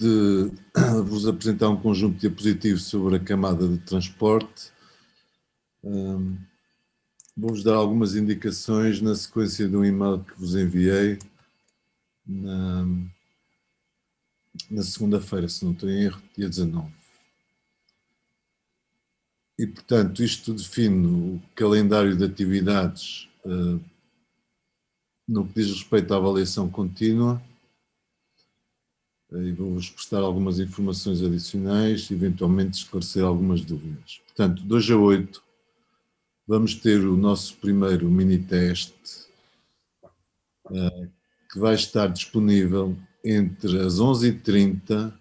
de vos apresentar um conjunto de diapositivos sobre a camada de transporte. Vou-vos dar algumas indicações na sequência de um e-mail que vos enviei na segunda-feira, se não estou em erro, dia 19. E, portanto, isto define o calendário de atividades no que diz respeito à avaliação contínua. E vou-vos prestar algumas informações adicionais e eventualmente esclarecer algumas dúvidas. Portanto, 2 a 8, vamos ter o nosso primeiro mini-teste, que vai estar disponível entre as 11h30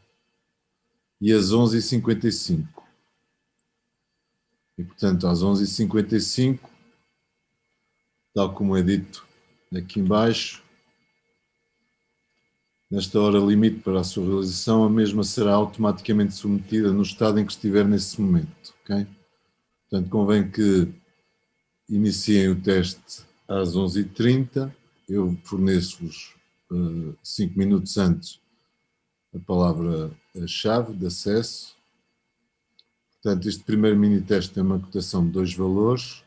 e as 11h55. E, portanto, às 11h55, tal como é dito aqui em baixo, nesta hora limite para a sua realização, a mesma será automaticamente submetida no estado em que estiver nesse momento. Okay? Portanto, convém que iniciem o teste às 11h30, eu forneço-vos 5 minutos antes a palavra-chave de acesso. Portanto, este primeiro mini-teste tem uma cotação de 2 valores,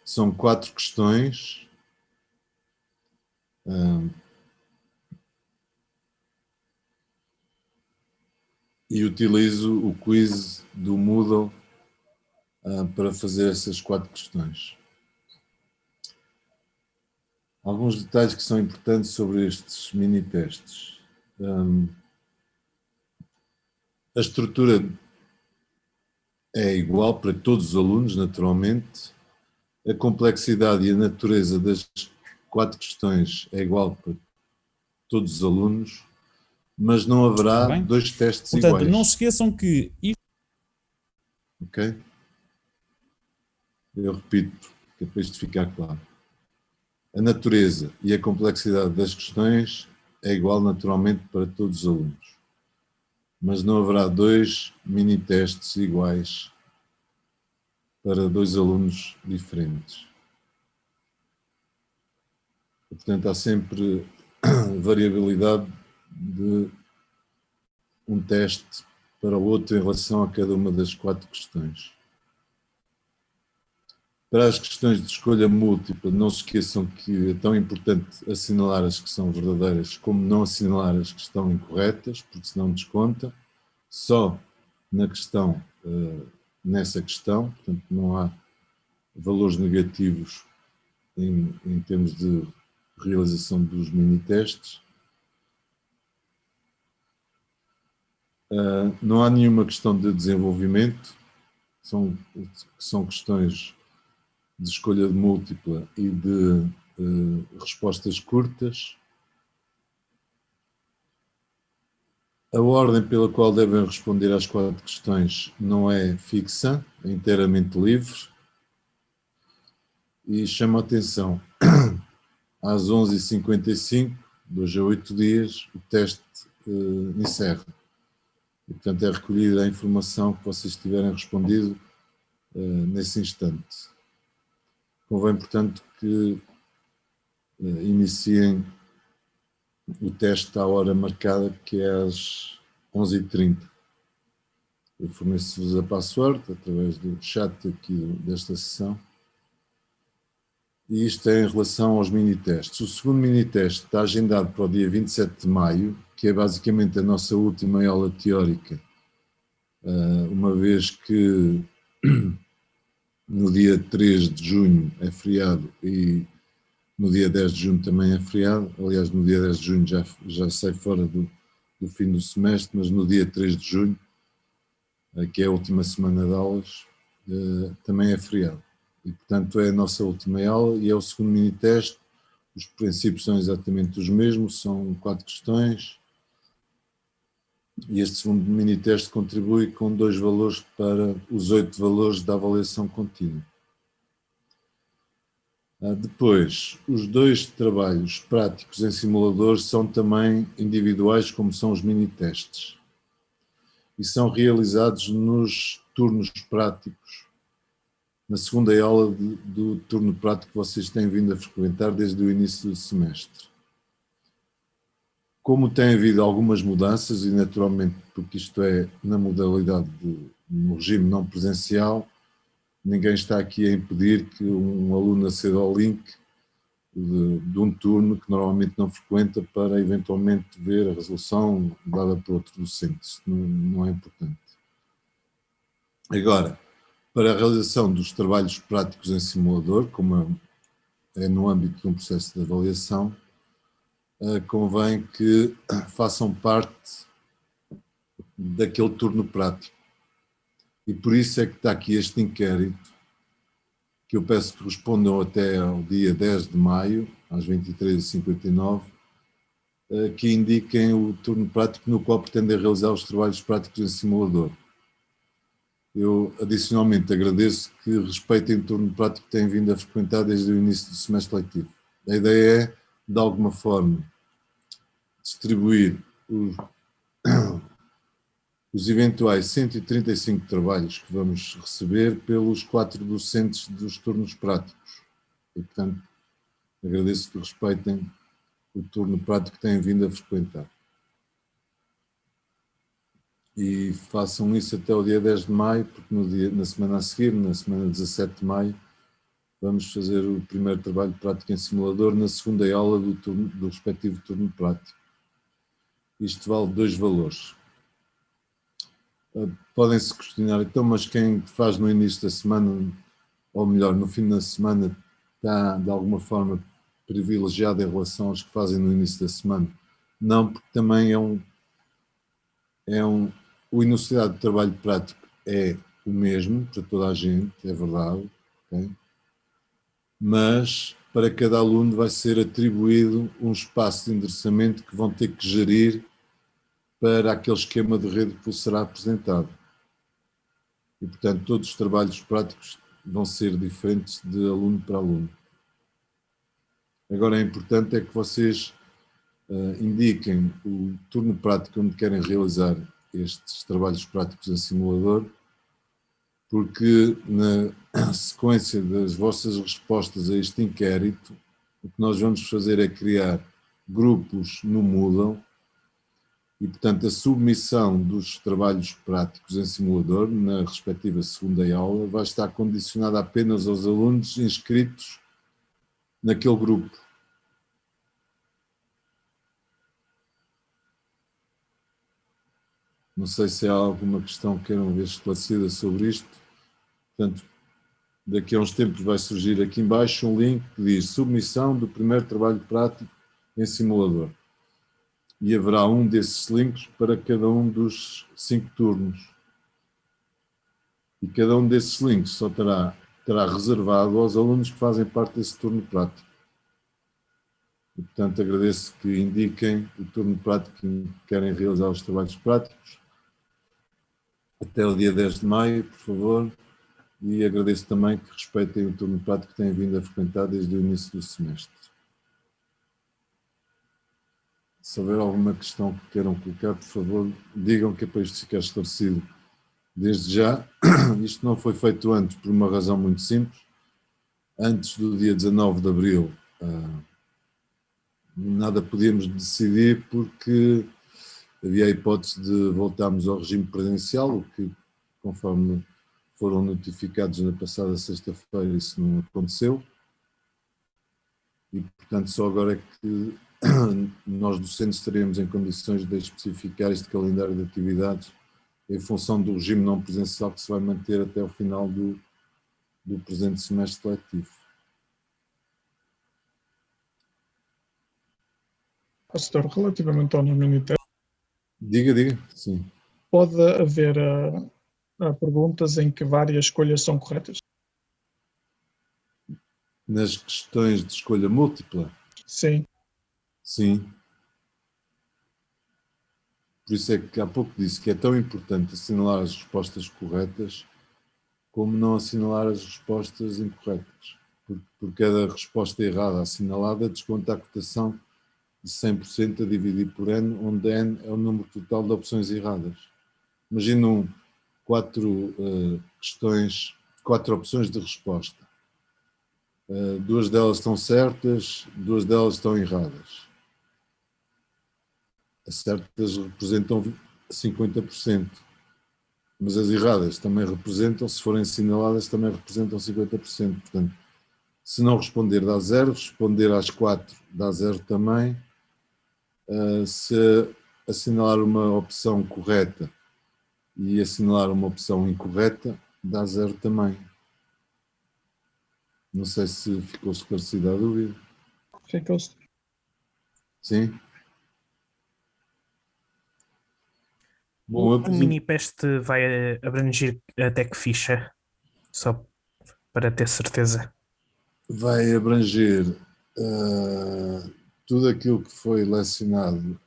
são 4 questões, e utilizo o quiz do Moodle para fazer essas 4 questões. Alguns detalhes que são importantes sobre estes mini-testes. A estrutura é igual para todos os alunos, naturalmente. A complexidade e a natureza das 4 questões é igual para todos os alunos, mas não haverá 2 testes Portanto, iguais. não se esqueçam que... Ok? Eu repito, que é para isto ficar claro. A natureza e a complexidade das questões é igual naturalmente para todos os alunos, mas não haverá 2 mini-testes iguais para 2 alunos diferentes. Portanto, há sempre variabilidade de um teste para o outro em relação a cada uma das 4 questões. Para as questões de escolha múltipla, não se esqueçam que é tão importante assinalar as que são verdadeiras como não assinalar as que estão incorretas, porque senão desconta. Só na questão, nessa questão, portanto não há valores negativos em termos de realização dos mini-testes. Não há nenhuma questão de desenvolvimento, são questões de escolha múltipla e de respostas curtas. A ordem pela qual devem responder às 4 questões não é fixa, é inteiramente livre. E chama a atenção, às 11h55, 2 a 8 dias, o teste encerra. E, portanto, é recolhida a informação que vocês tiverem respondido nesse instante. Convém, portanto, que iniciem o teste à hora marcada, que é às 11h30. Eu forneço-vos a password através do chat aqui desta sessão. E isto é em relação aos mini-testes. O segundo mini-teste está agendado para o dia 27 de maio, que é basicamente a nossa última aula teórica, uma vez que no dia 3 de junho é feriado e no dia 10 de junho também é feriado. Aliás, no dia 10 de junho já sai fora do fim do semestre, mas no dia 3 de junho, que é a última semana de aulas, também é feriado. E, portanto, é a nossa última aula e é o segundo mini-teste. Os princípios são exatamente os mesmos, são 4 questões. E este segundo mini-teste contribui com 2 valores para os 8 valores da avaliação contínua. Depois, os 2 trabalhos práticos em simuladores são também individuais, como são os mini-testes. E são realizados nos turnos práticos, na segunda aula do turno prático que vocês têm vindo a frequentar desde o início do semestre. Como tem havido algumas mudanças, e naturalmente porque isto é na modalidade no regime não presencial, ninguém está aqui a impedir que um aluno aceda ao link de um turno que normalmente não frequenta para eventualmente ver a resolução dada por outro docente. Isto não é importante. Agora, para a realização dos trabalhos práticos em simulador, como é no âmbito de um processo de avaliação, convém que façam parte daquele turno prático. E por isso é que está aqui este inquérito, que eu peço que respondam até ao dia 10 de maio, às 23h59, que indiquem o turno prático no qual pretendem realizar os trabalhos práticos em simulador. Eu, adicionalmente, agradeço que respeitem o turno prático que têm vindo a frequentar desde o início do semestre letivo. A ideia é, de alguma forma, distribuir os eventuais 135 trabalhos que vamos receber pelos 4 docentes dos turnos práticos. E, portanto, agradeço que respeitem o turno prático que têm vindo a frequentar. E façam isso até o dia 10 de maio, porque na semana a seguir, na semana 17 de maio, vamos fazer o primeiro trabalho prático em simulador na segunda aula do respectivo turno prático. Isto vale 2 valores. Podem-se questionar, então, mas quem faz no início da semana, ou melhor, no fim da semana, está de alguma forma privilegiado em relação aos que fazem no início da semana? Não, porque também o enunciado de trabalho prático é o mesmo para toda a gente, é verdade, okay? Mas para cada aluno vai ser atribuído um espaço de endereçamento que vão ter que gerir para aquele esquema de rede que vos será apresentado. E, portanto, todos os trabalhos práticos vão ser diferentes de aluno para aluno. Agora, é importante é que vocês indiquem o turno prático onde querem realizar estes trabalhos práticos em simulador, porque na sequência das vossas respostas a este inquérito, o que nós vamos fazer é criar grupos no Moodle e, portanto, a submissão dos trabalhos práticos em simulador, na respectiva segunda aula, vai estar condicionada apenas aos alunos inscritos naquele grupo. Não sei se há alguma questão que queiram ver esclarecida sobre isto. Portanto, daqui a uns tempos vai surgir aqui embaixo um link que diz submissão do primeiro trabalho prático em simulador. E haverá um desses links para cada um dos 5 turnos. E cada um desses links só terá reservado aos alunos que fazem parte desse turno prático. E, portanto, agradeço que indiquem o turno prático que querem realizar os trabalhos práticos até o dia 10 de maio, por favor. E agradeço também que respeitem o turno prático que têm vindo a frequentar desde o início do semestre. Se houver alguma questão que queiram colocar, por favor, digam que é para isto ficar esclarecido desde já. Isto não foi feito antes por uma razão muito simples. Antes do dia 19 de abril, nada podíamos decidir porque havia a hipótese de voltarmos ao regime presencial, o que, conforme foram notificados na passada sexta-feira, isso não aconteceu. E, portanto, só agora é que nós docentes estaremos em condições de especificar este calendário de atividades em função do regime não presencial que se vai manter até o final do presente semestre letivo. Pastor, relativamente ao mini-teste, Diga, sim. pode haver perguntas em que várias escolhas são corretas? Nas questões de escolha múltipla? Sim. Sim. Por isso é que há pouco disse que é tão importante assinalar as respostas corretas como não assinalar as respostas incorretas. Por cada resposta errada assinalada, desconta a cotação de 100% a dividir por n, onde n é o número total de opções erradas. Imaginem 4 questões, 4 opções de resposta. 2 delas estão certas, 2 delas estão erradas. as certas representam 50%, mas as erradas também representam, se forem assinaladas, também representam 50%. Portanto, se não responder dá 0, responder às 4 dá 0 também. Se assinalar uma opção correta e assinalar uma opção incorreta, dá 0 também. Não sei se ficou esclarecida a dúvida. Ficou-se. Sim? Bom, O mini-peste vai abranger até que ficha? Só para ter certeza. vai abranger tudo aquilo que foi lecionado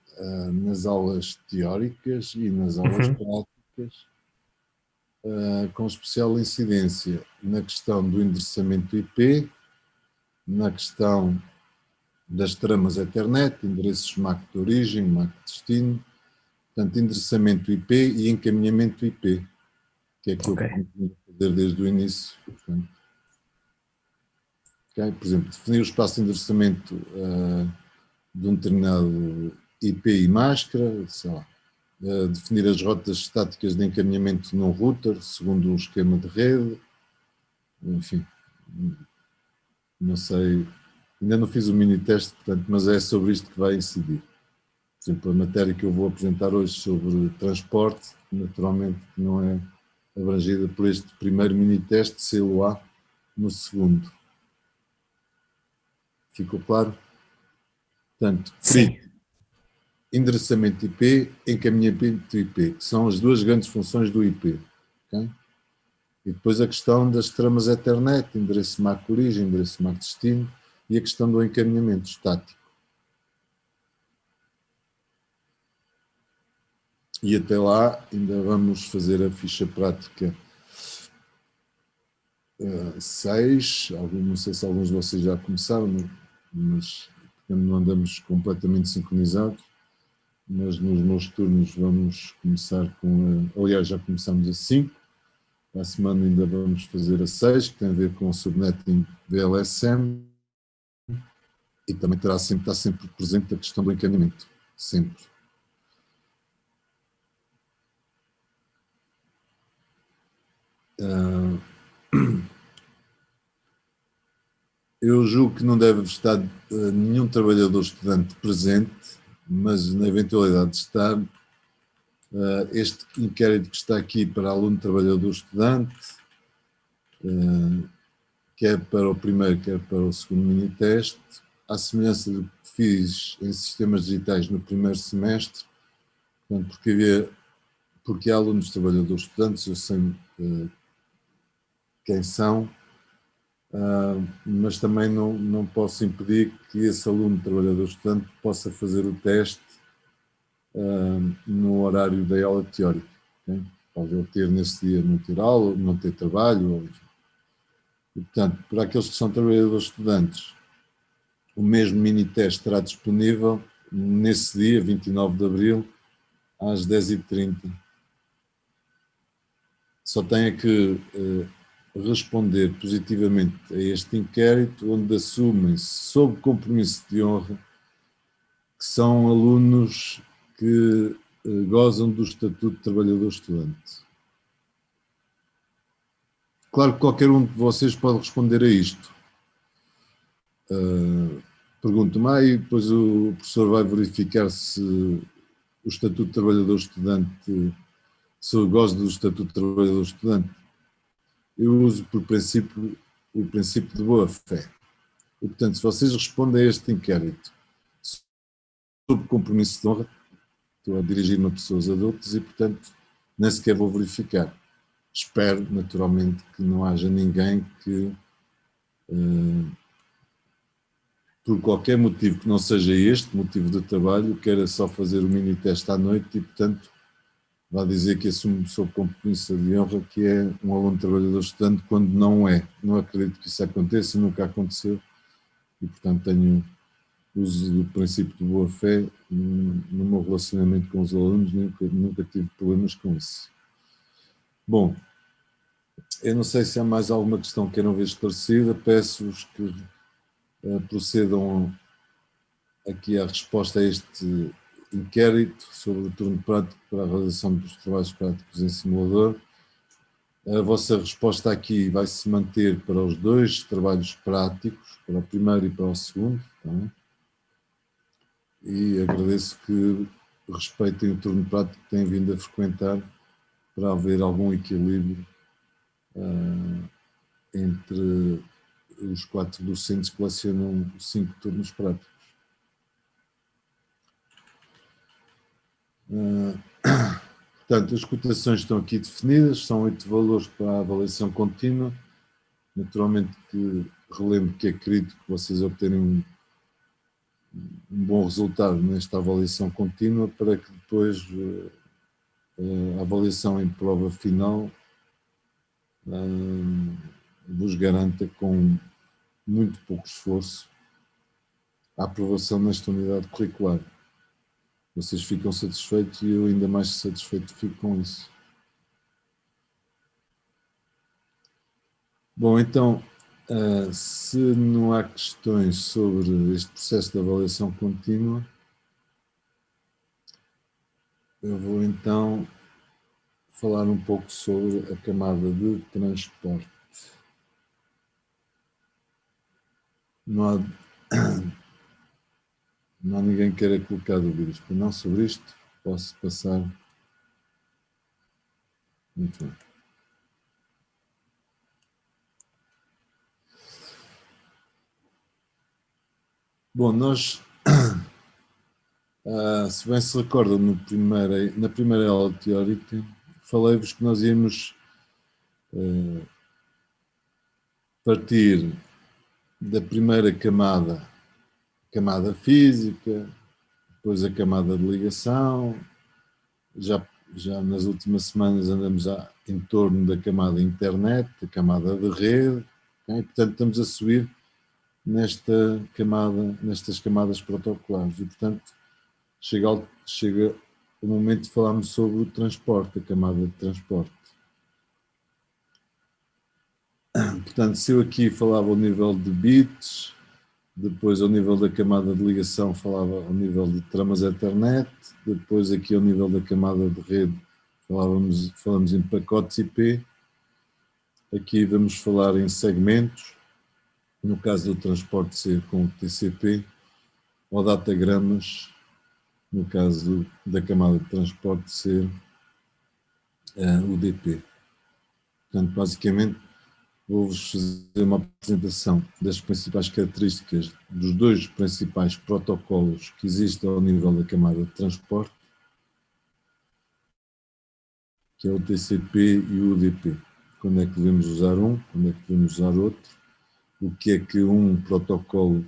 nas aulas teóricas e nas aulas práticas, com especial incidência na questão do endereçamento IP, na questão das tramas Ethernet, endereços MAC de origem, MAC de destino, portanto, endereçamento IP e encaminhamento IP, que é aquilo que vamos fazer desde o início. Portanto, okay? Por exemplo, definir o espaço de endereçamento de um determinado IP e máscara, sei lá, definir as rotas estáticas de encaminhamento num router, segundo um esquema de rede, enfim, não sei, ainda não fiz o mini teste, portanto, mas é sobre isto que vai incidir. Por exemplo, a matéria que eu vou apresentar hoje sobre transporte, naturalmente não é abrangida por este primeiro mini teste, CELO-A, no segundo. Ficou claro? Portanto, Sim. endereçamento IP, encaminhamento IP, que são as duas grandes funções do IP. Okay? E depois a questão das tramas Ethernet, endereço MAC origem, endereço MAC destino, e a questão do encaminhamento estático. E até lá ainda vamos fazer a ficha prática 6, não sei se alguns de vocês já começaram, mas não andamos completamente sincronizados, mas nos meus turnos vamos começar com, aliás já começamos a 5, para a semana ainda vamos fazer a 6, que tem a ver com o subnetting VLSM, e também está sempre presente a questão do encaminhamento, sempre. Eu julgo que não deve estar nenhum trabalhador estudante presente, mas na eventualidade de estar, este inquérito que está aqui para aluno, trabalhador, estudante, quer para o primeiro, quer para o segundo mini-teste, à semelhança do que fiz em sistemas digitais no primeiro semestre, portanto, porque há alunos, trabalhadores, estudantes, eu sei quem são, mas também não posso impedir que esse aluno, trabalhador, estudante possa fazer o teste no horário da aula teórica. Okay? Pode ele ter nesse dia não ter aula, não ter trabalho. E, portanto, para aqueles que são trabalhadores estudantes, o mesmo mini-teste estará disponível nesse dia, 29 de abril, às 10h30. Só tenha que responder positivamente a este inquérito, onde assumem-se, sob compromisso de honra, que são alunos que gozam do Estatuto de Trabalhador Estudante. Claro que qualquer um de vocês pode responder a isto. Pergunto-me, e depois o professor vai verificar se o Estatuto de Trabalhador Estudante, se eu gozo do Estatuto de Trabalhador Estudante. Eu uso por princípio o princípio de boa-fé. E, portanto, se vocês respondem a este inquérito sob compromisso de honra, estou a dirigir-me a pessoas adultas e, portanto, nem sequer vou verificar. Espero, naturalmente, que não haja ninguém que, por qualquer motivo que não seja este, motivo de trabalho, queira só fazer o mini-teste à noite e, portanto, vai dizer que assume sob compromisso de honra que é um aluno trabalhador estudante quando não é. Não acredito que isso aconteça, nunca aconteceu e, portanto, tenho uso do princípio de boa-fé no meu relacionamento com os alunos, nunca tive problemas com isso. Bom, eu não sei se há mais alguma questão que queiram ver esclarecida, peço-vos que procedam aqui à resposta a este inquérito sobre o turno prático para a realização dos trabalhos práticos em simulador. A vossa resposta aqui vai se manter para os dois trabalhos práticos, para o primeiro e para o segundo. Tá bem? E agradeço que respeitem o turno prático que têm vindo a frequentar para haver algum equilíbrio entre os 4 docentes que lecionam 5 turnos práticos. Portanto, as cotações estão aqui definidas, são 8 valores para a avaliação contínua. Naturalmente que relembro que é crítico vocês obterem um bom resultado nesta avaliação contínua para que depois a avaliação em prova final vos garanta com muito pouco esforço a aprovação nesta unidade curricular. Vocês ficam satisfeitos e eu ainda mais satisfeito fico com isso. Bom, então, se não há questões sobre este processo de avaliação contínua, eu vou então falar um pouco sobre a camada de transporte. Não há ninguém que queira colocar dúvidas, para não sobre isto, posso passar. Muito bem. Bom, nós, se bem se recordam, na primeira aula teórica, falei-vos que nós íamos partir da primeira camada física, depois a camada de ligação, já nas últimas semanas andamos em torno da camada internet, da camada de rede, okay? Portanto estamos a subir nestas camadas protocolares e, portanto, chega o momento de falarmos sobre o transporte, a camada de transporte. Portanto, se eu aqui falava ao nível de bits, depois ao nível da camada de ligação falava ao nível de tramas Ethernet, depois aqui ao nível da camada de rede falamos em pacotes IP, aqui vamos falar em segmentos, no caso do transporte ser com o TCP, ou datagramas, no caso da camada de transporte ser UDP. Portanto, basicamente, vou-vos fazer uma apresentação das principais características dos dois principais protocolos que existem ao nível da camada de transporte, que é o TCP e o UDP. Quando é que devemos usar um, quando é que devemos usar outro, o que é que um protocolo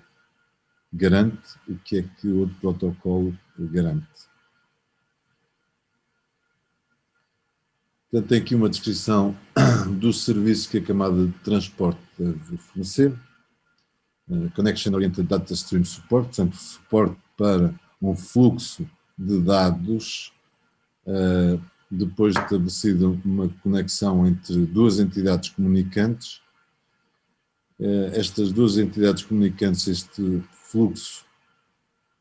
garante, o que é que o outro protocolo garante. Portanto, tem aqui uma descrição do serviço que a camada de transporte deve fornecer. Connection Oriented Data Stream Support, portanto, suporte para um fluxo de dados depois de estabelecida uma conexão entre duas entidades comunicantes. Estas duas entidades comunicantes, este fluxo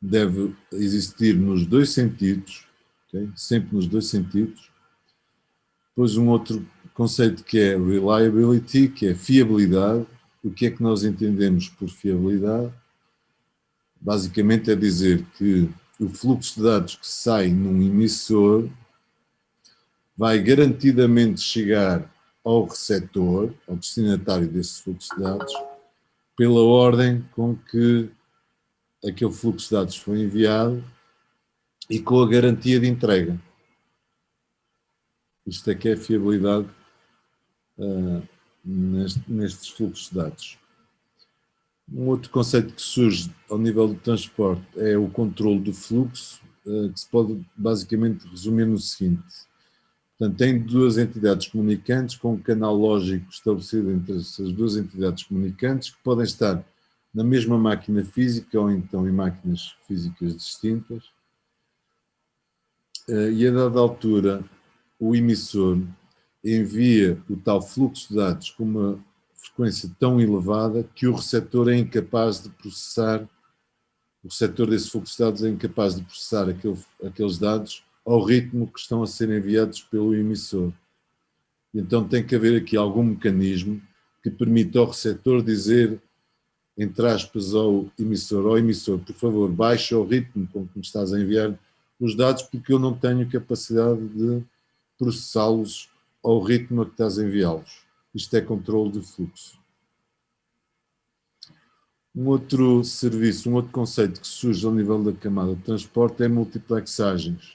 deve existir nos dois sentidos, okay? Sempre nos dois sentidos. Depois um outro conceito que é reliability, que é fiabilidade. O que é que nós entendemos por fiabilidade? Basicamente é dizer que o fluxo de dados que sai num emissor vai garantidamente chegar ao receptor, ao destinatário desse fluxo de dados, pela ordem com que aquele fluxo de dados foi enviado e com a garantia de entrega. Isto é que é a fiabilidade nestes fluxos de dados. Um outro conceito que surge ao nível do transporte é o controle do fluxo, que se pode basicamente resumir no seguinte. Portanto, tem duas entidades comunicantes com um canal lógico estabelecido entre essas duas entidades comunicantes que podem estar na mesma máquina física ou então em máquinas físicas distintas. E a dada altura, o emissor envia o tal fluxo de dados com uma frequência tão elevada que o receptor é incapaz de processar o receptor desse fluxo de dados é incapaz de processar aqueles dados ao ritmo que estão a ser enviados pelo emissor. Então tem que haver aqui algum mecanismo que permita ao receptor dizer, entre aspas, ao emissor, por favor, baixa o ritmo com que me estás a enviar os dados, porque eu não tenho capacidade de processá-los ao ritmo a que estás a enviá-los. Isto é controle de fluxo. Um outro serviço, um outro conceito que surge ao nível da camada de transporte é multiplexagens.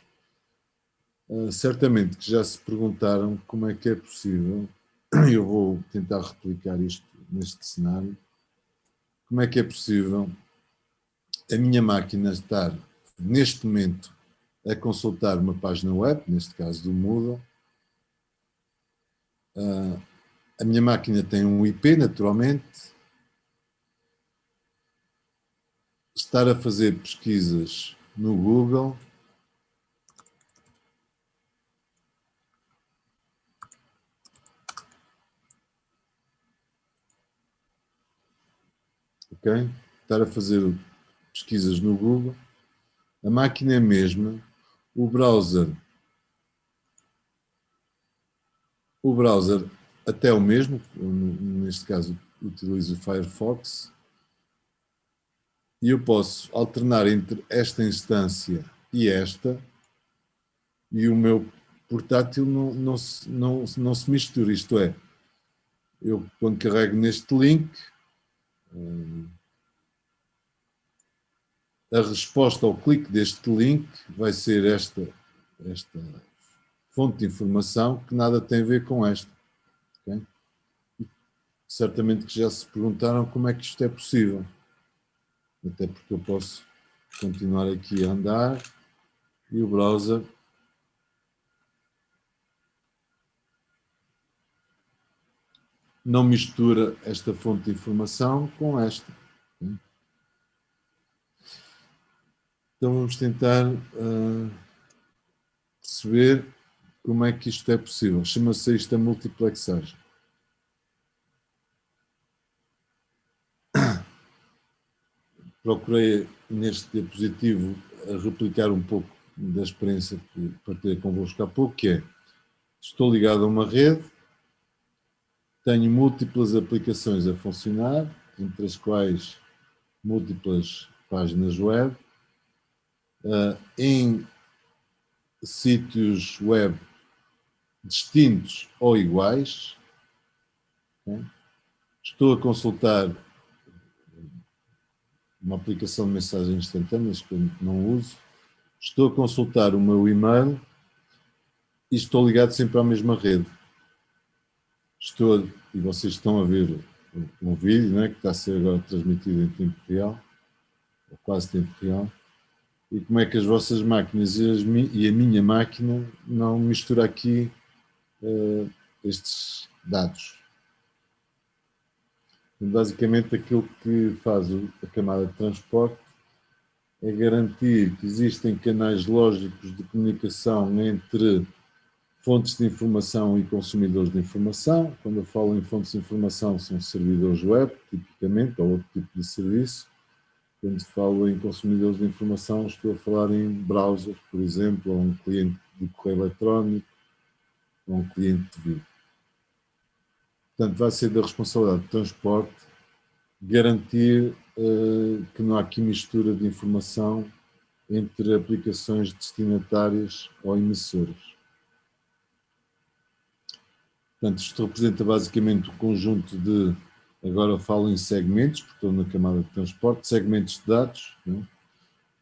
Certamente que já se perguntaram como é que é possível, eu vou tentar replicar isto neste cenário, como é que é possível a minha máquina estar, neste momento, a consultar uma página web, neste caso do Moodle. A minha máquina tem um IP, naturalmente. Estar a fazer pesquisas no Google. Ok? Estar a fazer pesquisas no Google. A máquina é a mesma. O browser até é o mesmo, neste caso utilizo o Firefox, e eu posso alternar entre esta instância e esta, e o meu portátil não se mistura, isto é, eu quando carrego neste link, a resposta ao clique deste link vai ser esta fonte de informação que nada tem a ver com esta. Okay? Certamente que já se perguntaram como é que isto é possível. Até porque eu posso continuar aqui a andar e o browser não mistura esta fonte de informação com esta. Então vamos tentar perceber como é que isto é possível. Chama-se isto a multiplexagem. Procurei neste diapositivo replicar um pouco da experiência que partilhei convosco há pouco, que é, estou ligado a uma rede, tenho múltiplas aplicações a funcionar, entre as quais múltiplas páginas web, em sítios web distintos ou iguais. Okay? Estou a consultar uma aplicação de mensagens instantâneas que eu não uso. Estou a consultar o meu e-mail e estou ligado sempre à mesma rede. E vocês estão a ver um vídeo, né, que está a ser agora transmitido em tempo real, ou quase tempo real, e como é que as vossas máquinas e a minha máquina não misturam aqui estes dados. Basicamente, aquilo que faz a camada de transporte é garantir que existem canais lógicos de comunicação entre fontes de informação e consumidores de informação. Quando eu falo em fontes de informação, são servidores web, tipicamente, ou outro tipo de serviço. Quando falo em consumidores de informação, estou a falar em browsers, por exemplo, ou um cliente de correio eletrónico, ou um cliente de vídeo. Portanto, vai ser da responsabilidade de transporte garantir que não há aqui mistura de informação entre aplicações destinatárias ou emissoras. Portanto, isto representa basicamente o conjunto de, agora eu falo em segmentos, porque estou na camada de transporte, segmentos de dados, né,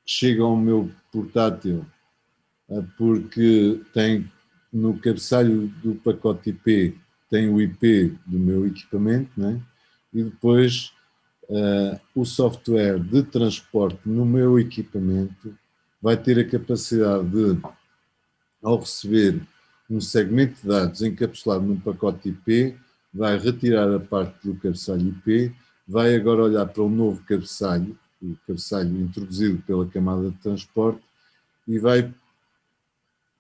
que chegam ao meu portátil porque tem no cabeçalho do pacote IP, tem o IP do meu equipamento, né, e depois o software de transporte no meu equipamento vai ter a capacidade de, ao receber um segmento de dados encapsulado num pacote IP, vai retirar a parte do cabeçalho IP, vai agora olhar para o novo cabeçalho, o cabeçalho introduzido pela camada de transporte, e vai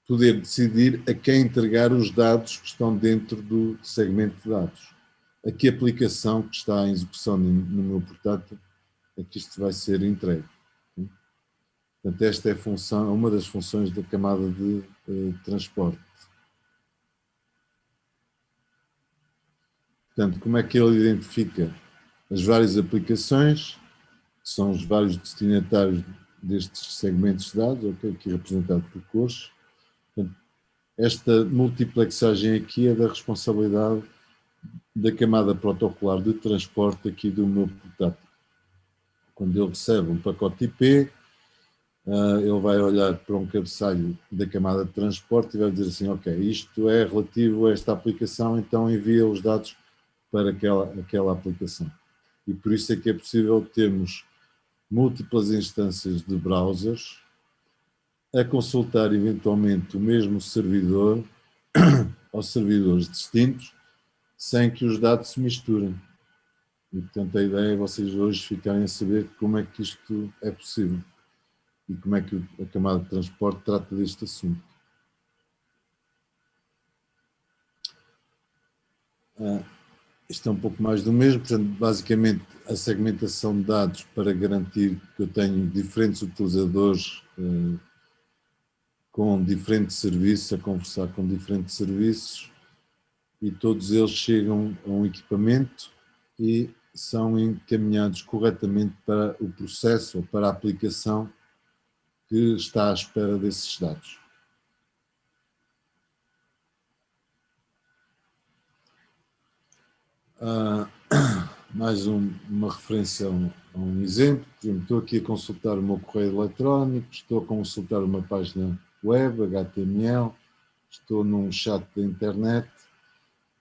poder decidir a quem entregar os dados que estão dentro do segmento de dados. A que aplicação que está em execução no meu portátil é que isto vai ser entregue. Portanto, esta é a função, uma das funções da camada de transporte. Portanto, como é que ele identifica as várias aplicações, que são os vários destinatários destes segmentos de dados, okay, aqui representado por cores. Portanto, esta multiplexagem aqui é da responsabilidade da camada protocolar de transporte aqui do meu portátil. Quando ele recebe um pacote IP, ele vai olhar para um cabeçalho da camada de transporte e vai dizer assim, ok, isto é relativo a esta aplicação, então envia os dados para aquela aplicação. E por isso é que é possível termos múltiplas instâncias de browsers a consultar eventualmente o mesmo servidor ou servidores distintos sem que os dados se misturem. E, portanto, a ideia é vocês hoje ficarem a saber como é que isto é possível e como é que a camada de transporte trata deste assunto. Isto é um pouco mais do mesmo, portanto, basicamente a segmentação de dados para garantir que eu tenho diferentes utilizadores com diferentes serviços, a conversar com diferentes serviços e todos eles chegam a um equipamento e são encaminhados corretamente para o processo ou para a aplicação que está à espera desses dados. Mais uma referência a um exemplo. Por exemplo, estou aqui a consultar o meu correio eletrónico, estou a consultar uma página web, HTML, estou num chat da internet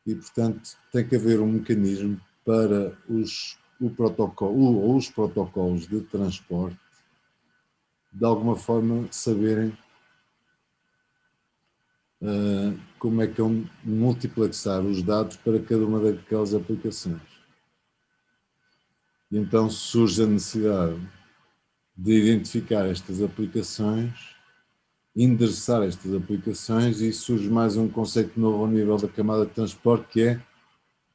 e, portanto, tem que haver um mecanismo para os protocolos de transporte de alguma forma saberem como é que vão multiplexar os dados para cada uma daquelas aplicações. E então surge a necessidade de identificar estas aplicações, endereçar estas aplicações e surge mais um conceito novo ao nível da camada de transporte que é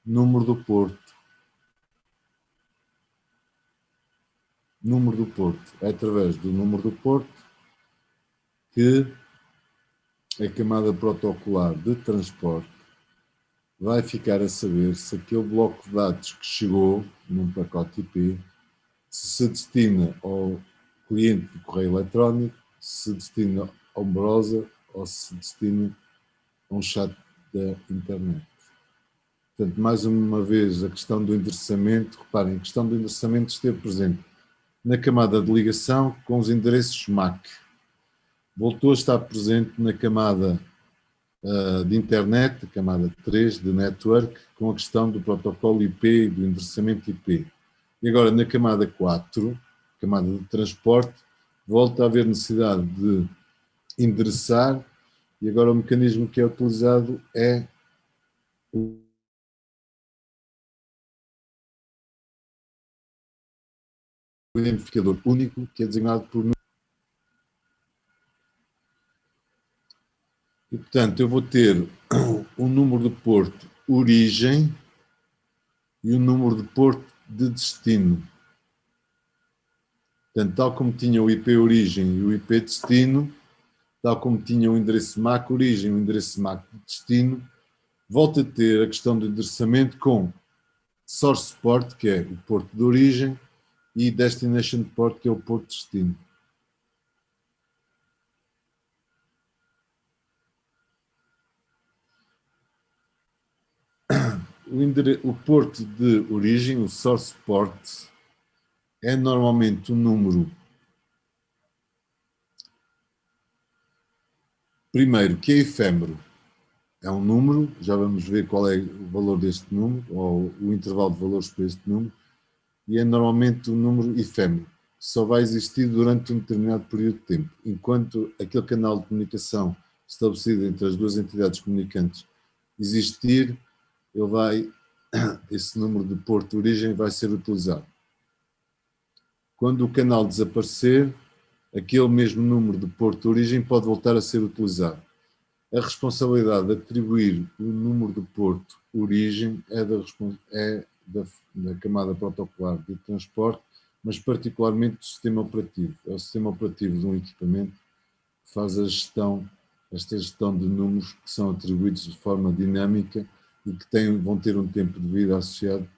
número do porto. Número do porto. É através do número do porto que a camada protocolar de transporte vai ficar a saber se aquele bloco de dados que chegou num pacote IP se destina ao cliente de correio eletrónico, se destina a um browser ou se destina a um chat da internet. Portanto, mais uma vez, a questão do endereçamento, reparem, a questão do endereçamento esteve presente na camada de ligação com os endereços MAC. Voltou a estar presente na camada de internet, a camada 3 de network, com a questão do protocolo IP e do endereçamento IP. E agora na camada 4, camada de transporte, volta a haver necessidade de endereçar e agora o mecanismo que é utilizado é o identificador único, que é designado por número. E, portanto, eu vou ter um número de porto origem e um número de porto de destino. Portanto, tal como tinha o IP origem e o IP destino, tal como tinha o endereço MAC origem e o endereço MAC de destino, volta a ter a questão do endereçamento com source port, que é o porto de origem, e destination port, que é o porto de destino. O porto de origem, o source port, é normalmente um número, primeiro, que é efêmero. É um número, já vamos ver qual é o valor deste número, ou o intervalo de valores para este número, e é normalmente um número efêmero, que só vai existir durante um determinado período de tempo. Enquanto aquele canal de comunicação estabelecido entre as duas entidades comunicantes existir, esse número de porto de origem vai ser utilizado. Quando o canal desaparecer, aquele mesmo número de porto de origem pode voltar a ser utilizado. A responsabilidade de atribuir o número de porto origem é da camada protocolar de transporte mas particularmente do sistema operativo. É o sistema operativo de um equipamento que faz esta gestão de números que são atribuídos de forma dinâmica e que vão ter um tempo de vida associado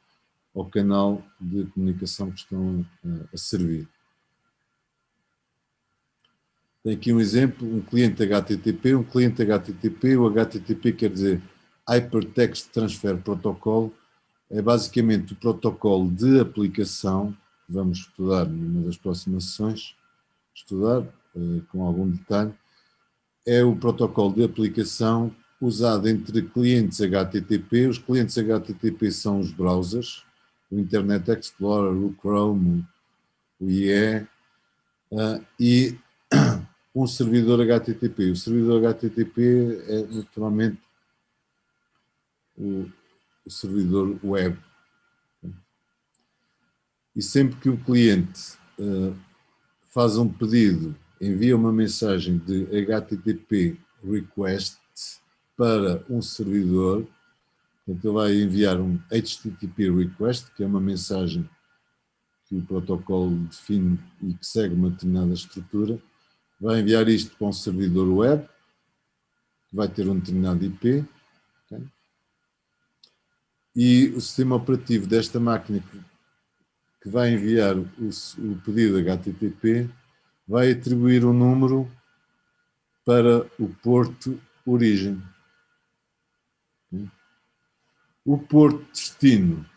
ao canal de comunicação que estão a servir. Tem aqui um exemplo, um cliente HTTP. Um cliente HTTP, o HTTP quer dizer Hypertext Transfer Protocol, é basicamente o protocolo de aplicação, que vamos estudar numa das próximas sessões, com algum detalhe, é o protocolo de aplicação usado entre clientes HTTP. Os clientes HTTP são os browsers, o Internet Explorer, o Chrome, o IE, e um servidor HTTP. O servidor HTTP é naturalmente o servidor web. E sempre que o cliente faz um pedido, envia uma mensagem de HTTP request para um servidor, portanto ele vai enviar um HTTP request, que é uma mensagem que o protocolo define e que segue uma determinada estrutura, vai enviar isto para um servidor web, que vai ter um determinado IP, okay? E o sistema operativo desta máquina que vai enviar o pedido HTTP vai atribuir um número para o porto origem. O porto destino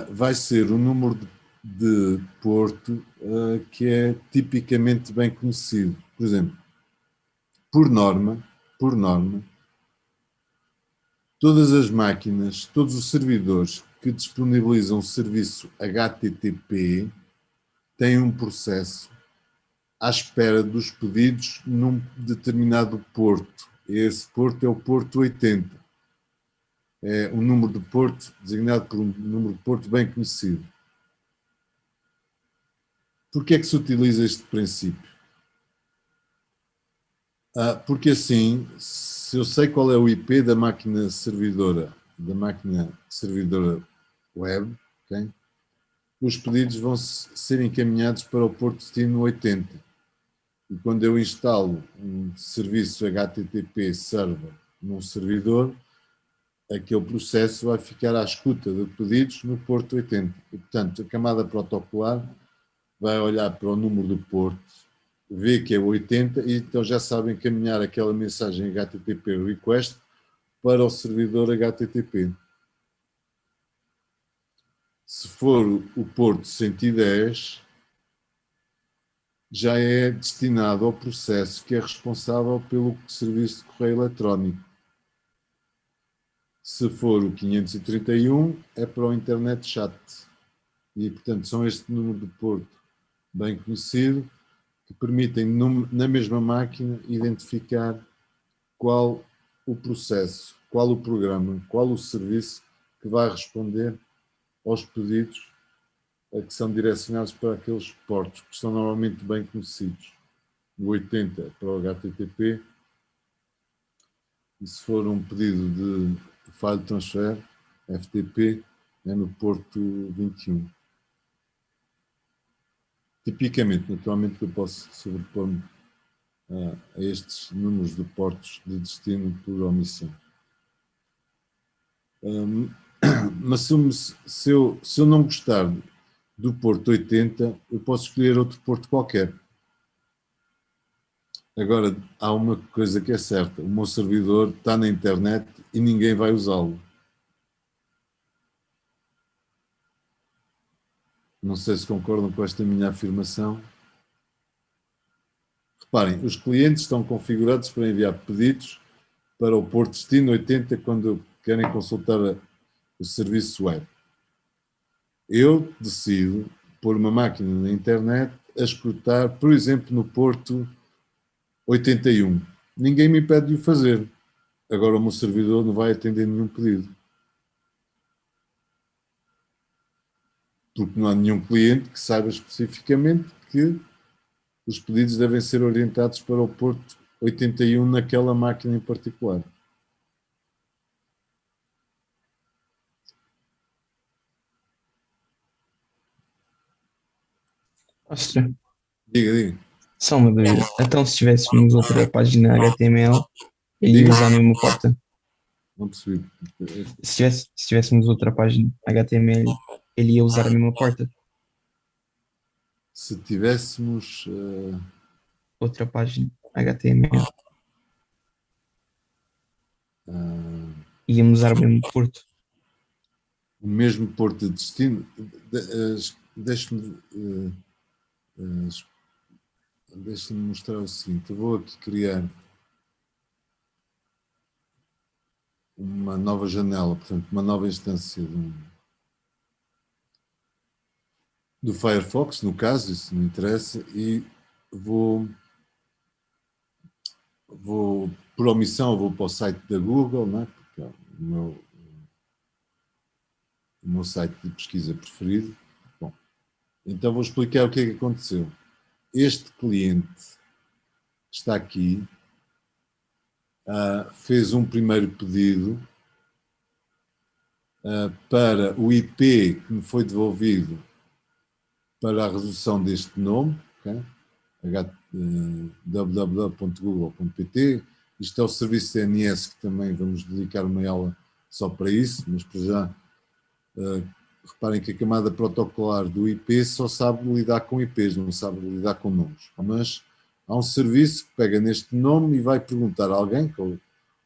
vai ser o número de porto que é tipicamente bem conhecido. Por exemplo, por norma, todas as máquinas, todos os servidores que disponibilizam o serviço HTTP têm um processo à espera dos pedidos num determinado porto. Esse porto é o porto 80. É um número de porto designado por um número de porto bem conhecido. Por que é que se utiliza este princípio? Porque assim, se eu sei qual é o IP da máquina servidora web, okay, os pedidos vão ser encaminhados para o porto destino 80. E quando eu instalo um serviço HTTP server num servidor, aquele processo vai ficar à escuta de pedidos no porto 80. E, portanto, a camada protocolar vai olhar para o número do porto, vê que é 80 e então já sabe encaminhar aquela mensagem HTTP request para o servidor HTTP. Se for o porto 110, já é destinado ao processo que é responsável pelo serviço de correio eletrónico. Se for o 531, é para o Internet Chat. E, portanto, são este número de porto bem conhecido que permitem, na mesma máquina, identificar qual o processo, qual o programa, qual o serviço que vai responder aos pedidos que são direcionados para aqueles portos, que são normalmente bem conhecidos. O 80 para o HTTP, e se for um pedido de file transfer, FTP, é no porto 21. Tipicamente, naturalmente, eu posso sobrepor-me a estes números de portos de destino por omissão. Mas se eu não gostar do porto 80, eu posso escolher outro porto qualquer. Agora, há uma coisa que é certa, o meu servidor está na internet e ninguém vai usá-lo. Não sei se concordam com esta minha afirmação. Reparem, os clientes estão configurados para enviar pedidos para o porto destino 80 quando querem consultar o serviço web. Eu decido pôr uma máquina na internet a escutar, por exemplo, no porto 81. Ninguém me impede de o fazer. Agora o meu servidor não vai atender nenhum pedido. Porque não há nenhum cliente que saiba especificamente que os pedidos devem ser orientados para o porto 81 naquela máquina em particular. Ostras, Diga, diga. só uma dúvida. Então, se tivéssemos outra página HTML, ele ia Diga. usar a mesma porta? Não percebi. Se tivéssemos outra página HTML, ele ia usar a mesma porta? Se tivéssemos. Outra página HTML, íamos usar o mesmo porto? O mesmo porto de destino. Deixe-me deixe-me mostrar o seguinte. Eu vou aqui criar uma nova janela, portanto, uma nova instância do Firefox, no caso, isso não interessa, e vou por omissão, vou para o site da Google, não é? Porque é o meu site de pesquisa preferido. Bom, então vou explicar o que é que aconteceu. Este cliente que está aqui fez um primeiro pedido para o IP que me foi devolvido para a resolução deste nome, okay? www.google.pt. Isto é o serviço CNS que também vamos dedicar uma aula só para isso, mas para já reparem que a camada protocolar do IP só sabe lidar com IPs, não sabe lidar com nomes. Mas há um serviço que pega neste nome e vai perguntar a alguém, que é o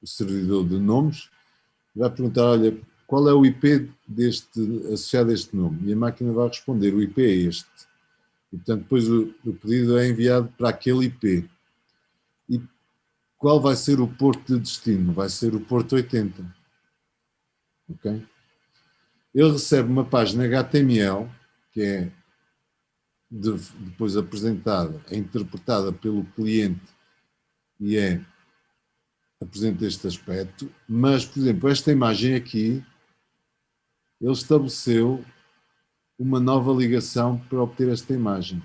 servidor de nomes, vai perguntar, olha, qual é o IP associado a este nome? E a máquina vai responder, o IP é este. E, portanto, depois o pedido é enviado para aquele IP. E qual vai ser o porto de destino? Vai ser o porto 80. Ok? Ele recebe uma página HTML, que é depois apresentada, é interpretada pelo cliente e apresenta este aspecto, mas, por exemplo, esta imagem aqui, ele estabeleceu uma nova ligação para obter esta imagem.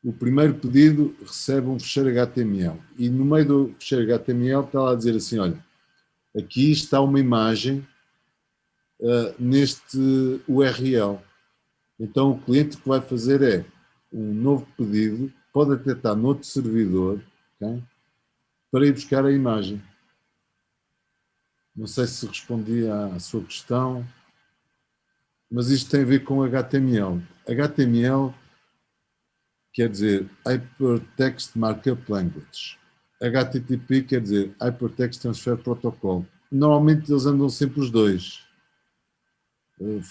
O primeiro pedido recebe um fecheiro HTML e no meio do fecheiro HTML está lá a dizer assim, olha, aqui está uma imagem neste URL. Então o cliente o que vai fazer é um novo pedido, pode até estar noutro servidor, okay, para ir buscar a imagem. Não sei se respondi à sua questão, mas isto tem a ver com HTML. HTML quer dizer Hypertext Markup Language. HTTP quer dizer Hypertext Transfer Protocol. Normalmente eles andam sempre os dois.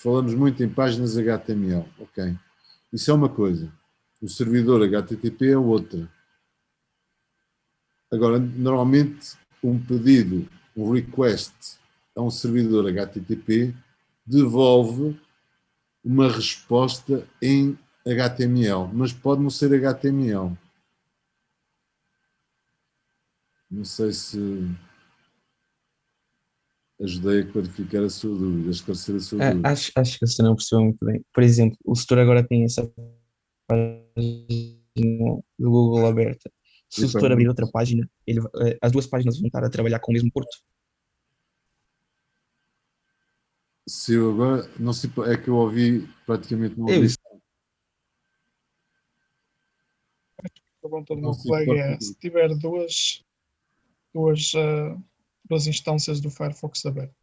Falamos muito em páginas HTML. Ok. Isso é uma coisa. O servidor HTTP é outra. Agora, normalmente, um pedido, um request a um servidor HTTP devolve uma resposta em HTML, mas pode não ser HTML. Não sei se ajudei a clarificar a sua dúvida, a esclarecer a sua dúvida. Acho que você não percebeu muito bem. Por exemplo, o setor agora tem essa página do Google aberta. Se o setor abrir outra página, as duas páginas vão estar a trabalhar com o mesmo porto. Se eu agora, não sei, é que eu ouvi, praticamente não ouvi. A pergunta do Não meu se colega importa. é, se tiver duas instâncias do Firefox abertas.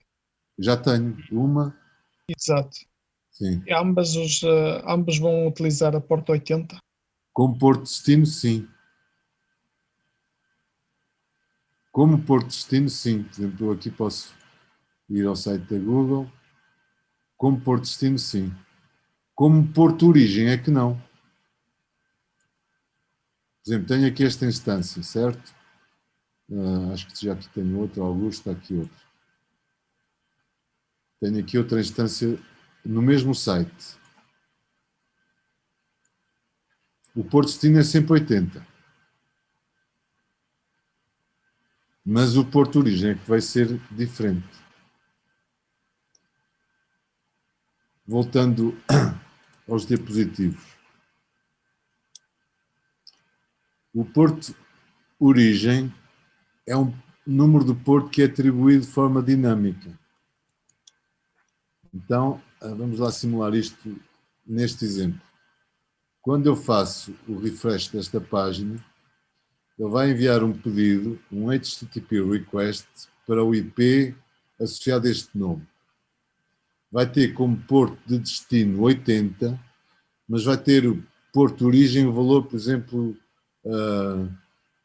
Já tenho uma, Exato. sim. E ambas vão utilizar a porta 80? Como porto destino, sim. Como porto destino, sim. Por exemplo, eu aqui posso ir ao site da Google. Como porto destino, sim. Como porto origem, é que não. Por exemplo, tenho aqui esta instância, certo? Acho que já aqui tenho outra, Augusto, está aqui outra. Tenho aqui outra instância no mesmo site. O porto destino é sempre 80. Mas o porto origem é que vai ser diferente. Voltando aos diapositivos. O porto origem é um número de porto que é atribuído de forma dinâmica. Então, vamos lá simular isto neste exemplo. quando eu faço o refresh desta página, ele vai enviar um pedido, um HTTP request, para o IP associado a este nome. Vai ter como porto de destino 80, mas vai ter o porto de origem o valor, por exemplo,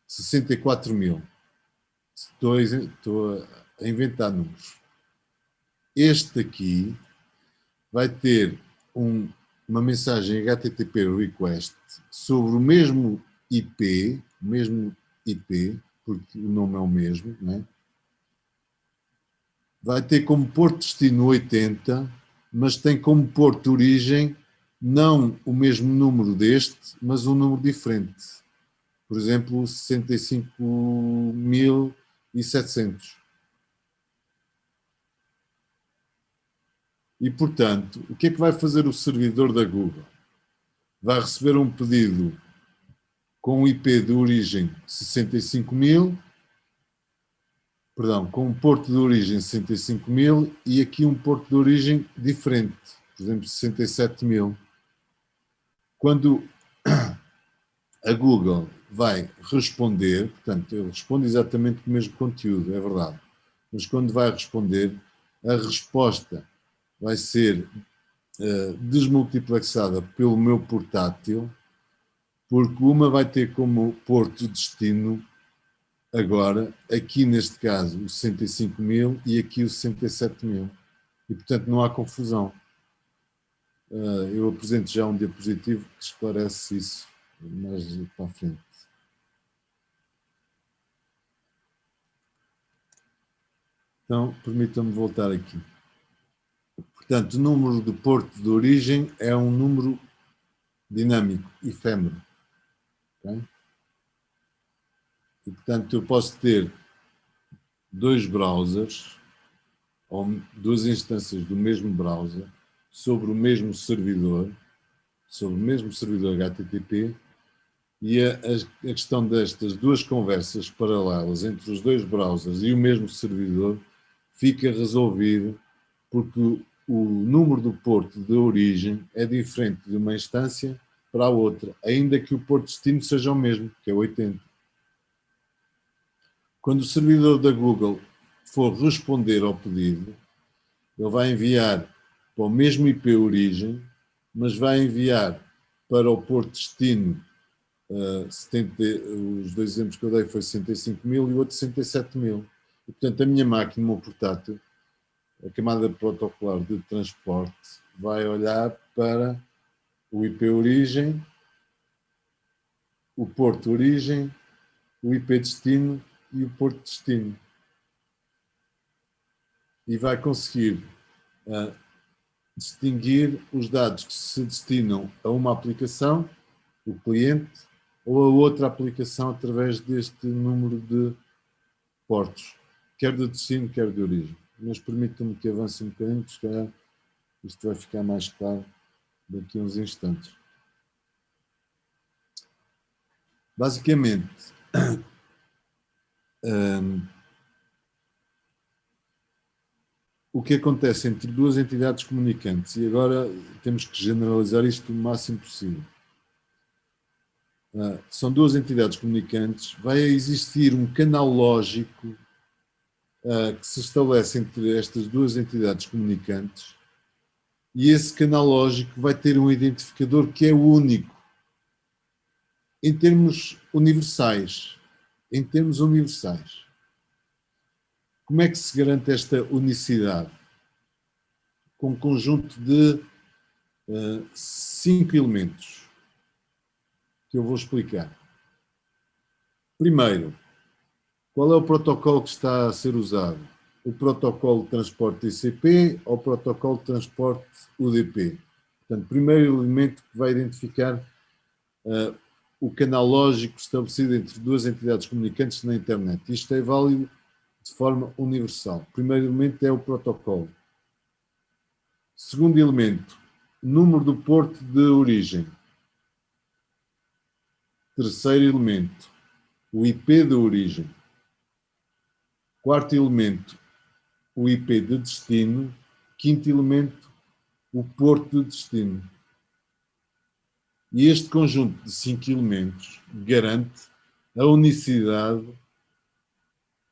64.000. Estou a inventar números. Este aqui vai ter uma mensagem HTTP request sobre o mesmo IP, porque o nome é o mesmo, né? Vai ter como porto de destino 80, mas tem como porto de origem não o mesmo número deste, mas um número diferente. Por exemplo, 65.700. E, portanto, o que é que vai fazer o servidor da Google? Vai receber um pedido com um IP de origem 65.000, perdão, com um porto de origem 65.000 e aqui um porto de origem diferente, por exemplo, 67.000. Quando a Google vai responder, portanto, ele responde exatamente com o mesmo conteúdo, é verdade, mas quando vai responder, a resposta vai ser desmultiplexada pelo meu portátil, porque uma vai ter como porto de destino agora, aqui neste caso, o 65.000 e aqui o 67.000. E, portanto, não há confusão. Eu apresento já um diapositivo que esclarece isso mais para a frente. Então, permitam-me voltar aqui. Portanto, o número de porto de origem é um número dinâmico, efêmero. Okay? E, portanto, eu posso ter dois browsers ou duas instâncias do mesmo browser sobre o mesmo servidor HTTP, e a questão destas duas conversas paralelas entre os dois browsers e o mesmo servidor fica resolvido porque o número do porto de origem é diferente de uma instância para a outra, ainda que o porto de destino seja o mesmo, que é 80. Quando o servidor da Google for responder ao pedido, ele vai enviar para o mesmo IP origem, mas vai enviar para o porto de destino, os dois exemplos que eu dei foi 65.000 e o outro 67.000. E, portanto, a minha máquina, o meu portátil, a camada protocolar de transporte, vai olhar para o IP origem, o porto origem, o IP destino e o porto destino. E vai conseguir distinguir os dados que se destinam a uma aplicação, o cliente, ou a outra aplicação através deste número de portos, quer de destino, quer de origem. Mas permitam-me que avance um bocadinho, porque se calhar isto vai ficar mais claro daqui a uns instantes. Basicamente, o que acontece entre duas entidades comunicantes, e agora temos que generalizar isto o máximo possível. São duas entidades comunicantes, vai existir um canal lógico que se estabelece entre estas duas entidades comunicantes, e esse canal lógico vai ter um identificador que é único em termos universais. Como é que se garante esta unicidade? Com um conjunto de 5 elementos que eu vou explicar. Primeiro, qual é o protocolo que está a ser usado? O protocolo de transporte TCP ou o protocolo de transporte UDP? Portanto, primeiro elemento que vai identificar o canal lógico estabelecido entre duas entidades comunicantes na internet. Isto é válido de forma universal. O primeiro elemento é o protocolo. Segundo elemento, número do porto de origem. Terceiro elemento, o IP de origem. Quarto elemento, o IP de destino. Quinto elemento, o porto de destino. E este conjunto de 5 elementos garante a unicidade,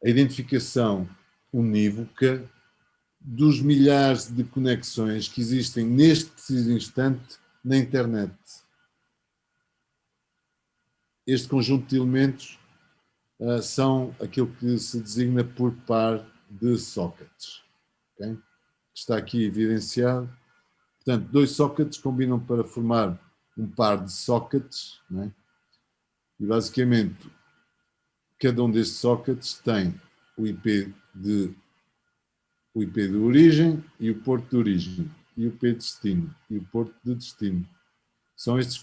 a identificação unívoca dos milhares de conexões que existem neste preciso instante na internet. Este conjunto de elementos são aquilo que se designa por par de sockets, okay? Está aqui evidenciado. Portanto, 2 sockets combinam para formar um par de sockets, não é? E basicamente cada um destes sockets tem o IP de origem e o porto de origem, e o IP de destino e o porto de destino. São estes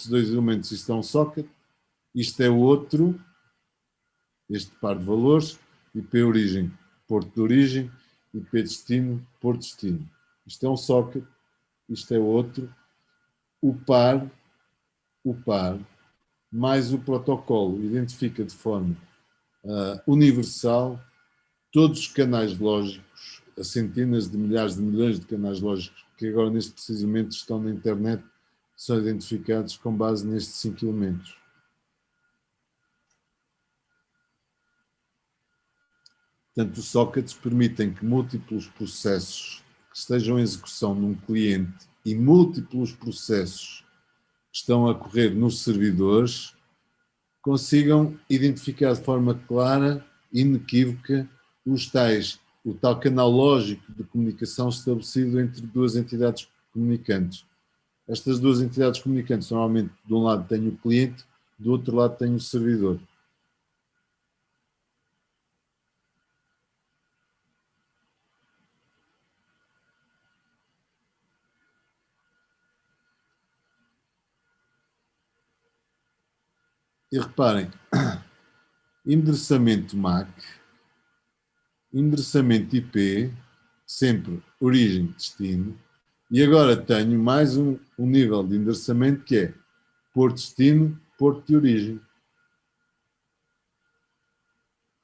2 elementos. Isto é um socket, isto é o outro, este par de valores, IP origem, porto de origem, IP destino, porto de destino. Isto é um socket, isto é outro. O par, mais o protocolo identifica de forma universal todos os canais lógicos, a centenas de milhares de milhões de canais lógicos que agora neste preciso momento estão na internet, são identificados com base nestes 5 elementos. Portanto, os sockets permitem que múltiplos processos que estejam em execução num cliente e múltiplos processos que estão a correr nos servidores consigam identificar de forma clara, inequívoca, o tal canal lógico de comunicação estabelecido entre 2 entidades comunicantes. Estas 2 entidades comunicantes, normalmente, de um lado tem o cliente, do outro lado tem o servidor. E reparem, endereçamento MAC, endereçamento IP, sempre origem, destino, e agora tenho mais um nível de endereçamento que é porto destino, porto de origem.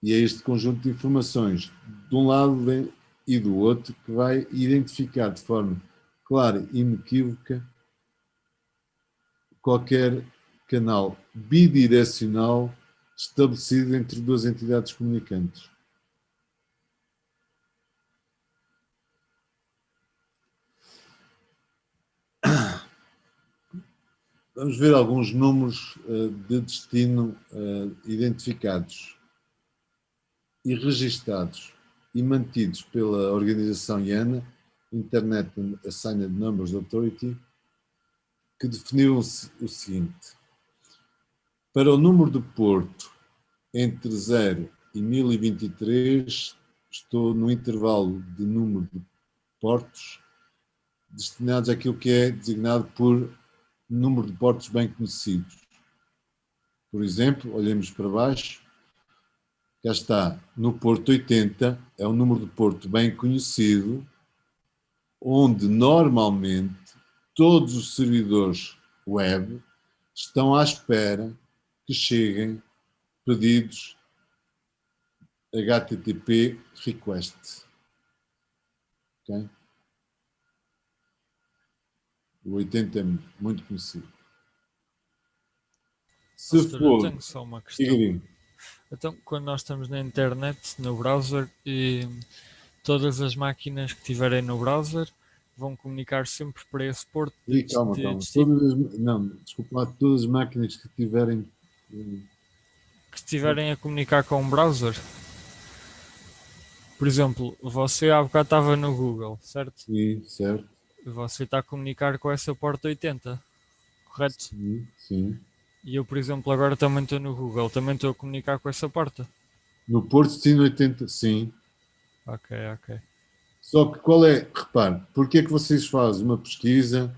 E é este conjunto de informações de um lado e do outro que vai identificar de forma clara e inequívoca qualquer canal bidirecional estabelecido entre 2 entidades comunicantes. Vamos ver alguns números de destino identificados e registados e mantidos pela organização IANA, Internet Assigned Numbers Authority, que definiu o seguinte: para o número de porto entre 0 e 1023, estou no intervalo de número de portos destinados àquilo que é designado por número de portos bem conhecidos. Por exemplo, olhemos para baixo, cá está, no porto 80, é um número de porto bem conhecido, onde normalmente todos os servidores web estão à espera que cheguem pedidos HTTP request. Okay? O 80 é muito conhecido. Se Pastor, eu for... tenho só uma questão. Então, quando nós estamos na internet, no browser, e todas as máquinas que tiverem no browser vão comunicar sempre para esse porto de calma. destino? Desculpa lá, todas as máquinas que tiverem... Que estiverem a comunicar com o browser. Por exemplo, você há bocado estava no Google, certo? Sim, certo. Você está a comunicar com essa porta 80, correto? Sim. E eu, por exemplo, agora também estou no Google, também estou a comunicar com essa porta. No porto destino 80, sim. Ok. Só que qual é, repare, porque é que vocês fazem uma pesquisa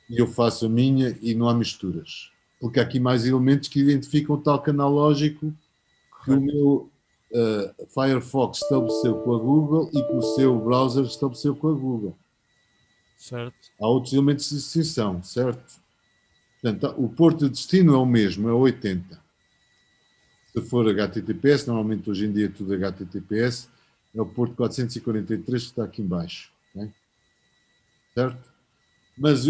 e eu faço a minha e não há misturas? Porque há aqui mais elementos que identificam o tal canal lógico que o meu Firefox estabeleceu com a Google e que o seu browser estabeleceu com a Google. Certo. Há outros elementos de distinção, certo? Portanto, o porto de destino é o mesmo, é 80. Se for HTTPS, normalmente hoje em dia é tudo HTTPS, é o porto 443 que está aqui em baixo. Okay? Certo? Mas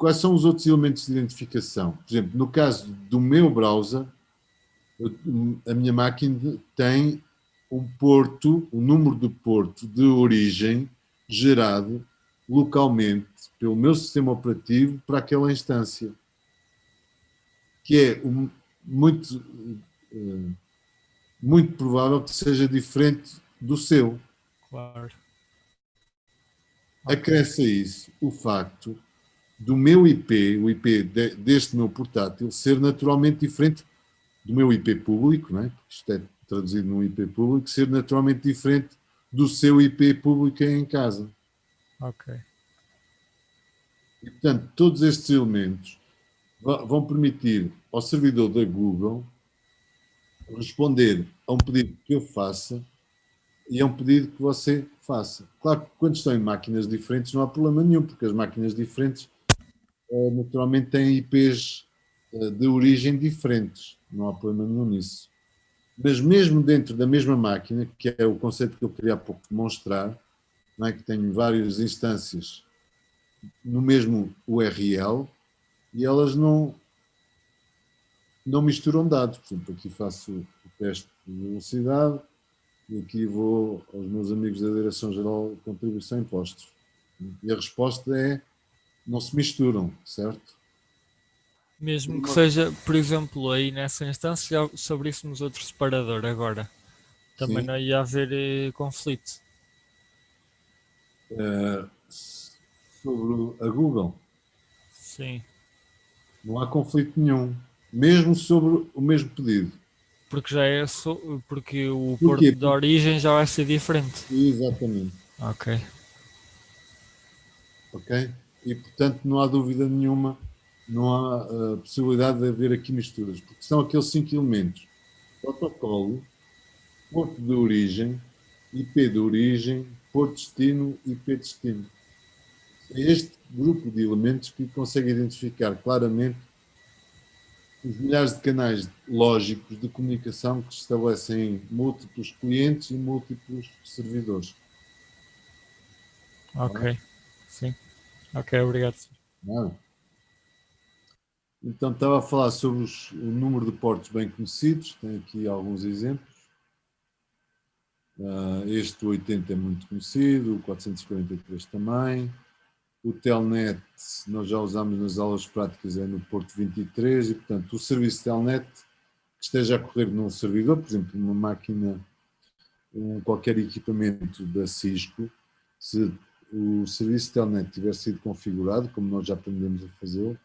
quais são os outros elementos de identificação? Por exemplo, no caso do meu browser, a minha máquina tem um porto, um número de porto de origem gerado localmente pelo meu sistema operativo para aquela instância, que é muito, muito provável que seja diferente do seu. Claro. Acresce a isso o facto do meu IP, o IP deste meu portátil, ser naturalmente diferente do meu IP público, não é? Isto é traduzido num IP público, ser naturalmente diferente do seu IP público em casa. Ok. E, portanto, todos estes elementos vão permitir ao servidor da Google responder a um pedido que eu faça e a um pedido que você faça. Claro que quando estão em máquinas diferentes não há problema nenhum, porque as máquinas diferentes naturalmente têm IPs de origem diferentes, não há problema nenhum nisso. Mas mesmo dentro da mesma máquina, que é o conceito que eu queria há pouco demonstrar, não é? Que tenho várias instâncias no mesmo URL e elas não misturam dados. Por exemplo, aqui faço o teste de velocidade e aqui vou aos meus amigos da Direção-Geral de Contribuição e Impostos. E a resposta é: não se misturam, certo? Mesmo que seja, por exemplo, aí nessa instância, se abríssemos outro separador agora, também Sim. não ia haver conflito. Sobre a Google, Sim, não há conflito nenhum, mesmo sobre o mesmo pedido. porque já é porque o Porquê? porto de origem já vai ser diferente. Exatamente. Ok. Ok? E, portanto, não há dúvida nenhuma, não há possibilidade de haver aqui misturas, porque são aqueles 5 elementos: protocolo, porto de origem, IP de origem, porto destino e IP destino. É este grupo de elementos que consegue identificar claramente os milhares de canais lógicos de comunicação que se estabelecem em múltiplos clientes e múltiplos servidores. Ok. Sim. Ok, obrigado. Nada. Então, estava a falar sobre o número de portos bem conhecidos, tem aqui alguns exemplos. Este 80 é muito conhecido, o 443 também. O Telnet, nós já usámos nas aulas práticas, é no porto 23 e, portanto, o serviço Telnet que esteja a correr num servidor, por exemplo, numa máquina, qualquer equipamento da Cisco, se o serviço Telnet tiver sido configurado, como nós já aprendemos a fazer,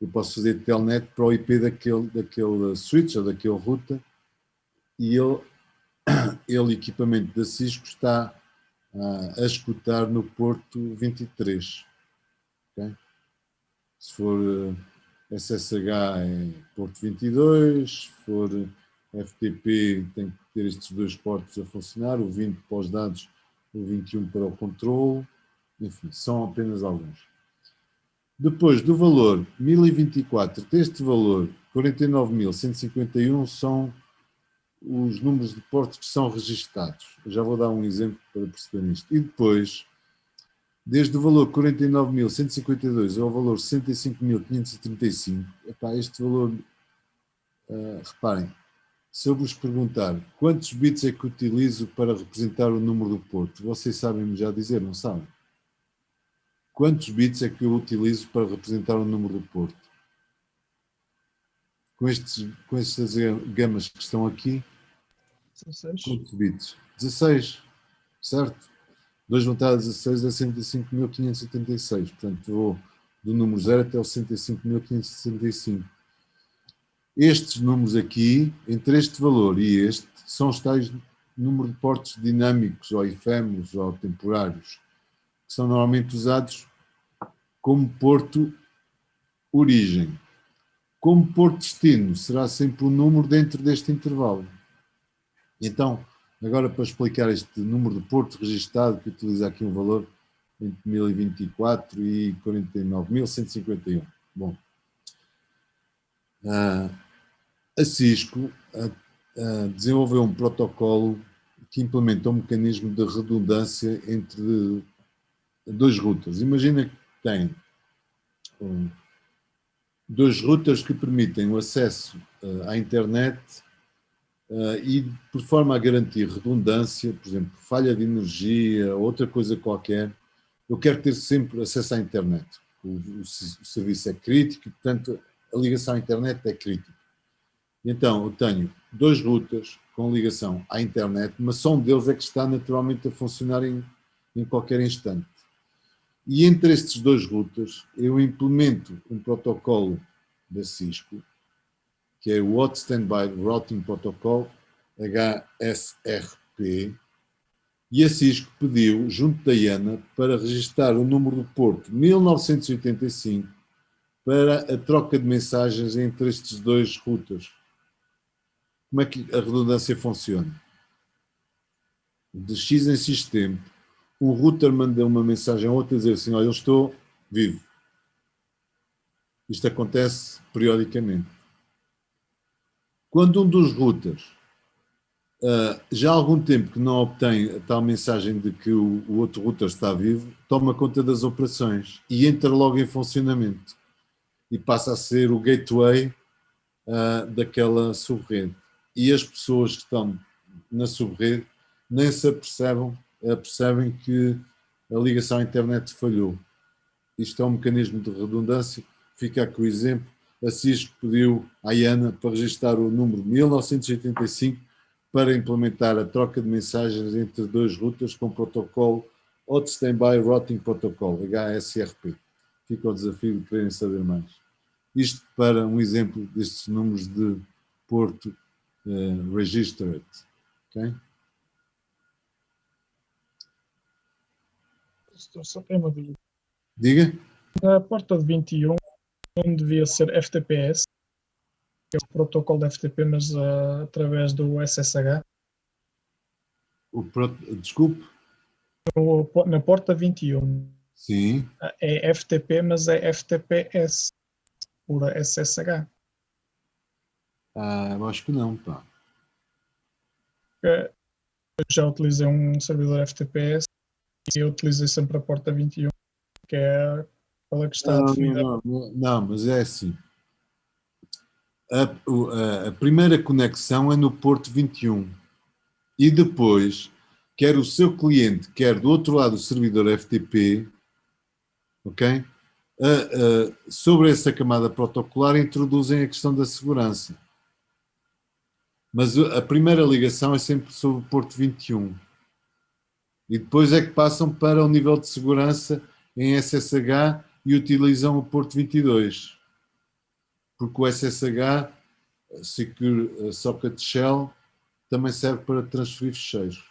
eu posso fazer Telnet para o IP daquele switch ou daquele router e ele equipamento da Cisco está a escutar no porto 23. Okay? Se for SSH é porto 22, se for FTP tem que ter estes dois portos a funcionar, o 20 para os dados, o 21 para o controle, enfim, são apenas alguns. Depois do valor 1024, deste valor 49.151 são os números de portos que são registados. Eu já vou dar um exemplo para perceber isto. E depois, desde o valor 49.152 ao valor 65.535, este valor, reparem, se eu vos perguntar quantos bits é que utilizo para representar o número do porto, vocês sabem-me já dizer, não sabem? Quantos bits é que eu utilizo para representar o número do porto? Com estas gamas que estão aqui, 16. quantos bits? 16, certo? 2 vezes 16 é 105.576, portanto vou do número 0 até o 105.565. Estes números aqui, entre este valor e este, são os tais número de portos dinâmicos ou efêmeros ou temporários, que são normalmente usados como porto origem. Como porto destino, será sempre um número dentro deste intervalo. Então, agora para explicar este número de porto registado, que utiliza aqui um valor entre 1024 e 49.151. Bom, a Cisco desenvolveu um protocolo que implementa um mecanismo de redundância entre dois routers. Imagina que tem dois routers que permitem o acesso à internet e por forma a garantir redundância, por exemplo, falha de energia, outra coisa qualquer, eu quero ter sempre acesso à internet. O serviço é crítico e, portanto, a ligação à internet é crítica. Então, eu tenho dois routers com ligação à internet, mas só um deles é que está naturalmente a funcionar em qualquer instante. E entre estes dois routers, eu implemento um protocolo da Cisco, que é o Hot Standby Routing Protocol, HSRP, e a Cisco pediu, junto da IANA, para registar o número do porto 1985 para a troca de mensagens entre estes dois routers. Como é que a redundância funciona? De X em X tempo, um router manda uma mensagem ao outro a dizer assim, olha, eu estou vivo. Isto acontece periodicamente. Quando um dos routers já há algum tempo que não obtém a tal mensagem de que o outro router está vivo, toma conta das operações e entra logo em funcionamento e passa a ser o gateway daquela subrede. E as pessoas que estão na subrede nem se percebem que a ligação à internet falhou. Isto é um mecanismo de redundância. Fica aqui o exemplo. A Cisco pediu à IANA para registrar o número 1985 para implementar a troca de mensagens entre dois routers com o protocolo Hot Standby Routing Protocol, HSRP. Fica o desafio de quererem saber mais. Isto para um exemplo destes números de porto registered. Okay? Só tenho uma dúvida. Diga. Na porta de 21 não devia ser FTPS, que é o protocolo da FTP, mas através do SSH. Desculpe. Na porta 21 Sim. é FTP, mas é FTPS por SSH. Eu acho que não, pá. Eu já utilizei um servidor FTPS e eu utilizei sempre a porta 21, que é aquela que está definida. Não, mas é assim. A primeira conexão é no porto 21 e depois, quer o seu cliente, quer do outro lado o servidor FTP, ok? Sobre essa camada protocolar introduzem a questão da segurança. Mas a primeira ligação é sempre sobre o porto 21. E depois é que passam para o nível de segurança em SSH e utilizam o porto 22. Porque o SSH, Secure Socket Shell, também serve para transferir ficheiros.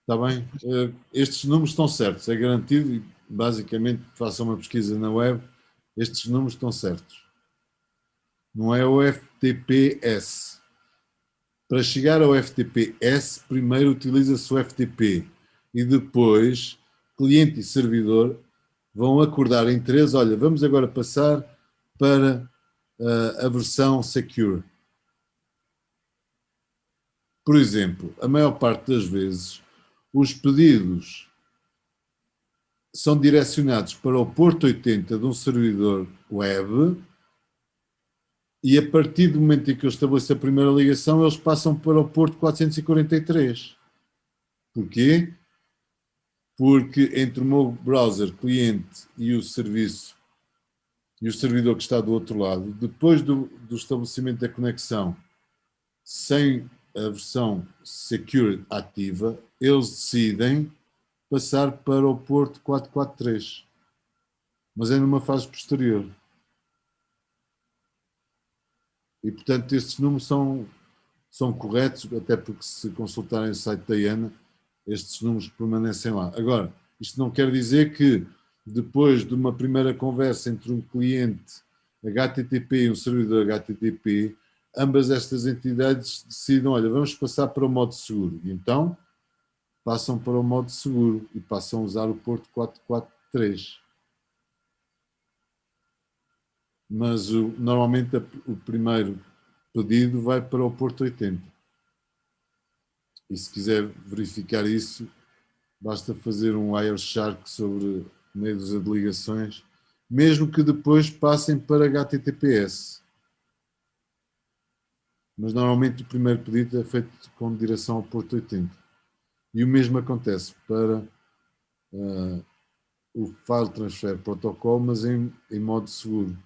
Está bem? Estes números estão certos, é garantido e basicamente façam uma pesquisa na web, estes números estão certos. Não é o FTPS. Para chegar ao FTPS, primeiro utiliza-se o FTP e depois cliente e servidor vão acordar em três, olha, vamos agora passar para a versão Secure. Por exemplo, a maior parte das vezes os pedidos são direcionados para o porto 80 de um servidor web e a partir do momento em que eu estabeleço a primeira ligação, eles passam para o porto 443. Porquê? Porque entre o meu browser cliente e o serviço e o servidor que está do outro lado, depois do estabelecimento da conexão, sem a versão Secure ativa, eles decidem passar para o porto 443. Mas é numa fase posterior. E, portanto, estes números são corretos, até porque se consultarem o site da IANA, estes números permanecem lá. Agora, isto não quer dizer que depois de uma primeira conversa entre um cliente HTTP e um servidor HTTP, ambas estas entidades decidam, olha, vamos passar para o modo seguro. E então, passam para o modo seguro e passam a usar o porto 443. Mas normalmente o primeiro pedido vai para o porto 80. E se quiser verificar isso, basta fazer um Wireshark sobre meia dúzia de ligações, mesmo que depois passem para HTTPS. Mas normalmente o primeiro pedido é feito com direção ao porto 80. E o mesmo acontece para o File Transfer Protocol, mas em modo seguro.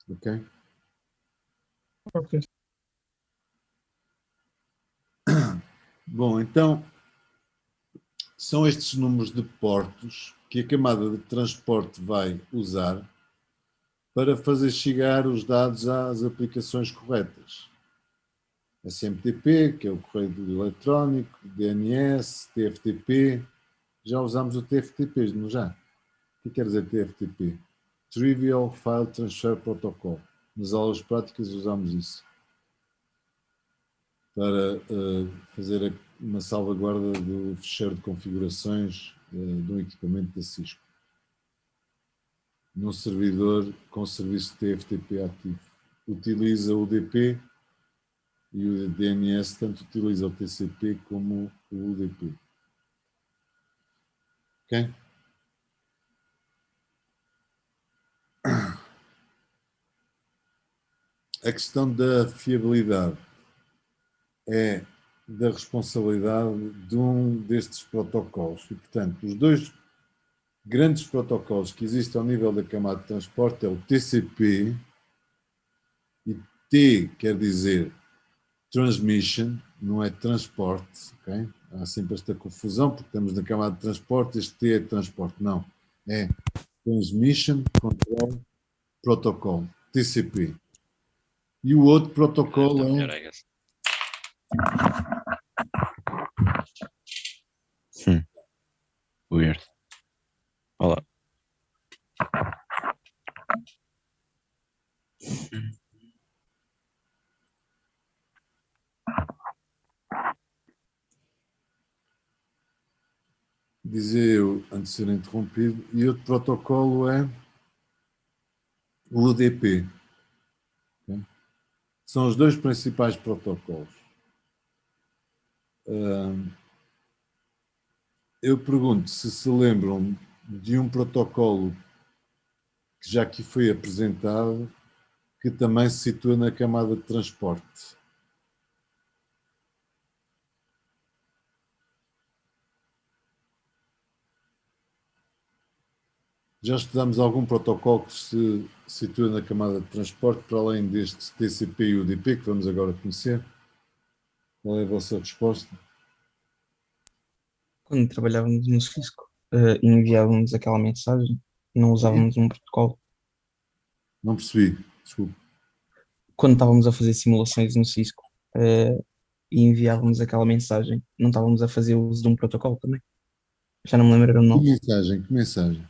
Ok? Ok. Bom, então são estes números de portos que a camada de transporte vai usar para fazer chegar os dados às aplicações corretas. SMTP, que é o correio eletrónico, DNS, TFTP. Já usámos o TFTP, não já? O que quer dizer TFTP? Trivial File Transfer Protocol. Nas aulas práticas usamos isso para fazer uma salvaguarda do fecheiro de configurações de um equipamento da Cisco num servidor com serviço de TFTP ativo. Utiliza o UDP e o DNS tanto utiliza o TCP como o UDP. Ok? A questão da fiabilidade é da responsabilidade de um destes protocolos. E, portanto, os dois grandes protocolos que existem ao nível da camada de transporte é o TCP, e T quer dizer transmission, não é transporte, ok? Há sempre esta confusão, porque estamos na camada de transporte, este T é transporte. Não, é Transmission Control Protocol, TCP. E o outro protocolo é... Weird. Olá. Dizer eu, antes de ser interrompido, e outro protocolo é o UDP. Okay? São os dois principais protocolos. Eu pergunto se lembram de um protocolo que já aqui foi apresentado, que também se situa na camada de transporte. Já estudamos algum protocolo que se situa na camada de transporte, para além deste TCP e UDP, que vamos agora conhecer? Qual é a vossa resposta? Quando trabalhávamos no Cisco, e enviávamos aquela mensagem, não usávamos um protocolo. Não percebi, desculpe. Quando estávamos a fazer simulações no Cisco, e enviávamos aquela mensagem, não estávamos a fazer uso de um protocolo também. Já não me lembro o Que nome. mensagem? Que mensagem?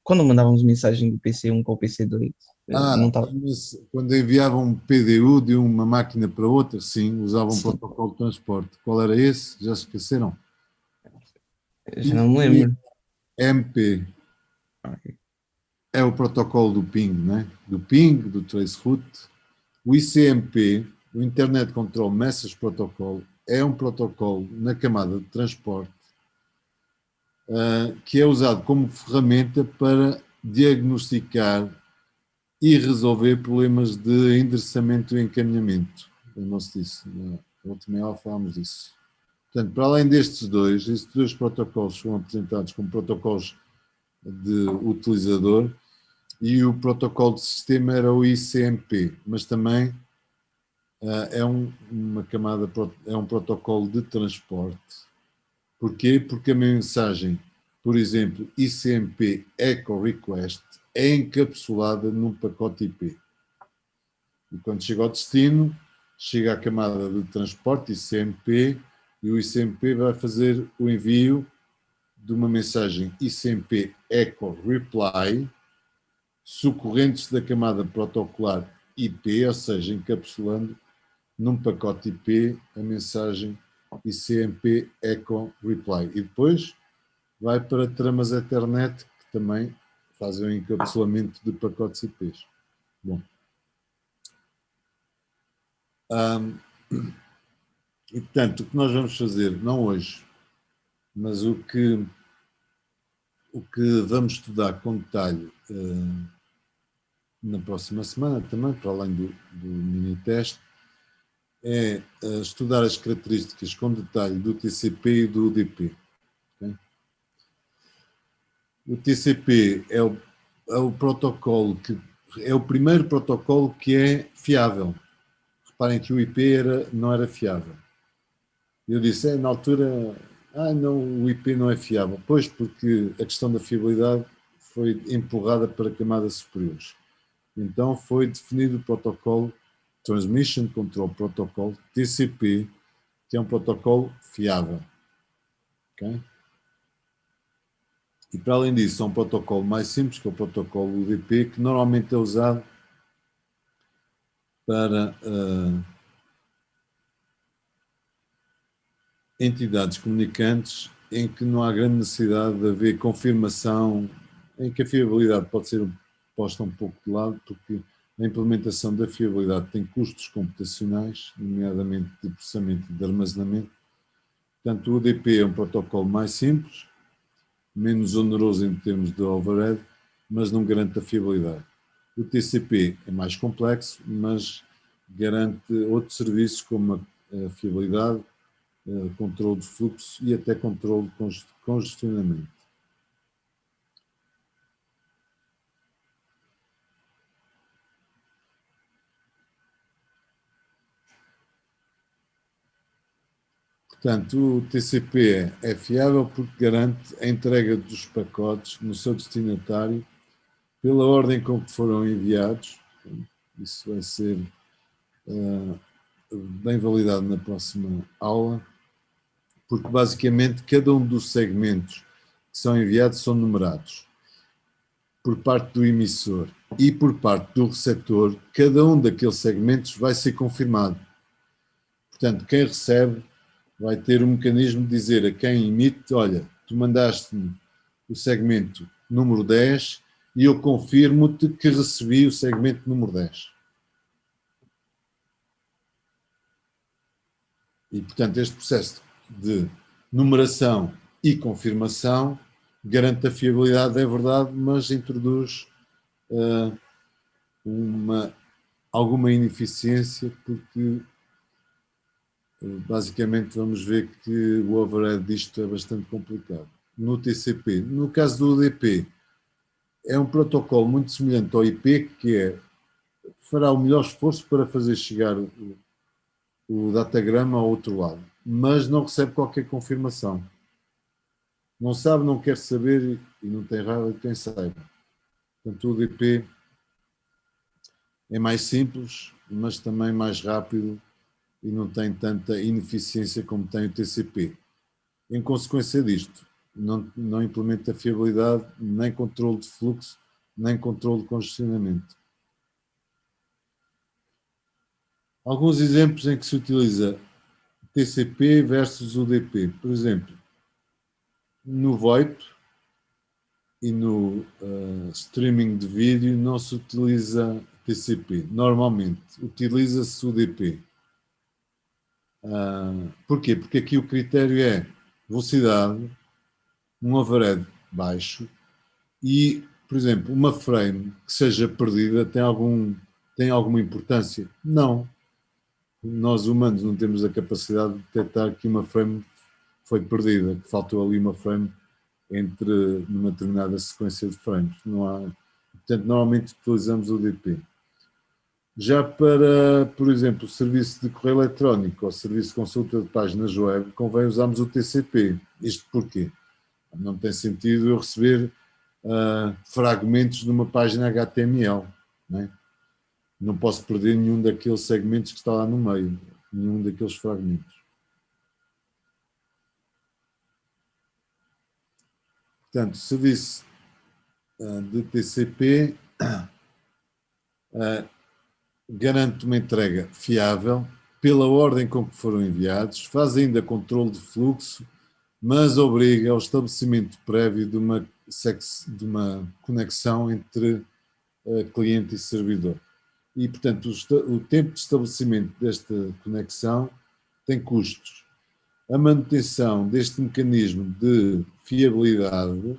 Quando mandávamos mensagem do PC1 para o PC2, não estava. Quando enviavam um PDU de uma máquina para outra, sim, usavam um Sim. protocolo de transporte. Qual era esse? Já se esqueceram? Já não me lembro. MP é o protocolo do ping, né? Do ping, do traceroute. O ICMP, o Internet Control Message Protocol, é um protocolo na camada de transporte que é usado como ferramenta para diagnosticar e resolver problemas de endereçamento e encaminhamento. Lembram-se disso? Na última aula falámos disso. Portanto, para além destes dois, estes dois protocolos foram apresentados como protocolos de utilizador e o protocolo de sistema era o ICMP, mas também é um protocolo de transporte. Porquê? Porque a mensagem, por exemplo, ICMP Echo Request, é encapsulada num pacote IP. E quando chega ao destino, chega à camada de transporte ICMP e o ICMP vai fazer o envio de uma mensagem ICMP Echo Reply, socorrendo-se da camada protocolar IP, ou seja, encapsulando num pacote IP a mensagem ICMP Echo Reply. E depois vai para tramas Ethernet, que também fazem o encapsulamento de pacotes IPs. Bom. E, portanto, o que nós vamos fazer, não hoje, mas o que vamos estudar com detalhe na próxima semana também, para além do mini-teste, é estudar as características com detalhe do TCP e do UDP. Okay? O TCP é o protocolo é o primeiro protocolo que é fiável. Reparem que o IP não era fiável. Eu disse, na altura, não, o IP não é fiável. Pois, porque a questão da fiabilidade foi empurrada para camadas superiores. Então foi definido o protocolo Transmission Control Protocol, TCP, que é um protocolo fiável. Okay? E para além disso, é um protocolo mais simples, que é o protocolo UDP, que normalmente é usado para entidades comunicantes em que não há grande necessidade de haver confirmação, em que a fiabilidade pode ser posta um pouco de lado, porque a implementação da fiabilidade tem custos computacionais, nomeadamente de processamento e de armazenamento. Portanto, o UDP é um protocolo mais simples, menos oneroso em termos de overhead, mas não garante a fiabilidade. O TCP é mais complexo, mas garante outros serviços como a fiabilidade, controle de fluxo e até controle de congestionamento. Portanto, o TCP é fiável porque garante a entrega dos pacotes no seu destinatário pela ordem com que foram enviados. Isso vai ser bem validado na próxima aula, porque basicamente cada um dos segmentos que são enviados são numerados por parte do emissor e por parte do receptor. Cada um daqueles segmentos vai ser confirmado. Portanto, quem recebe vai ter um mecanismo de dizer a quem emite, olha, tu mandaste-me o segmento número 10 e eu confirmo-te que recebi o segmento número 10. E, portanto, este processo de numeração e confirmação garante a fiabilidade, é verdade, mas introduz alguma ineficiência, porque basicamente vamos ver que o overhead disto é bastante complicado. No TCP, no caso do UDP, é um protocolo muito semelhante ao IP, que fará o melhor esforço para fazer chegar o datagrama ao outro lado, mas não recebe qualquer confirmação. Não sabe, não quer saber e não tem raiva de quem saiba. Portanto, o UDP é mais simples, mas também mais rápido e não tem tanta ineficiência como tem o TCP. Em consequência disto, não implementa fiabilidade, nem controle de fluxo, nem controle de congestionamento. Alguns exemplos em que se utiliza TCP versus UDP. Por exemplo, no VoIP e no streaming de vídeo não se utiliza TCP. Normalmente utiliza-se UDP. Porquê? Porque aqui o critério é velocidade, um overhead baixo e, por exemplo, uma frame que seja perdida tem alguma importância? Não. Nós humanos não temos a capacidade de detectar que uma frame foi perdida, que faltou ali uma frame numa determinada sequência de frames. Não há, portanto, normalmente utilizamos o UDP. Já para, por exemplo, o serviço de correio eletrónico ou serviço de consulta de páginas web, convém usarmos o TCP. Isto porquê? Não tem sentido eu receber fragmentos de uma página HTML. Não é? Não posso perder nenhum daqueles segmentos que está lá no meio, nenhum daqueles fragmentos. Portanto, serviço de TCP garante uma entrega fiável pela ordem com que foram enviados, faz ainda controle de fluxo, mas obriga ao estabelecimento prévio de uma conexão entre cliente e servidor. e, portanto, o tempo de estabelecimento desta conexão tem custos. A manutenção deste mecanismo de fiabilidade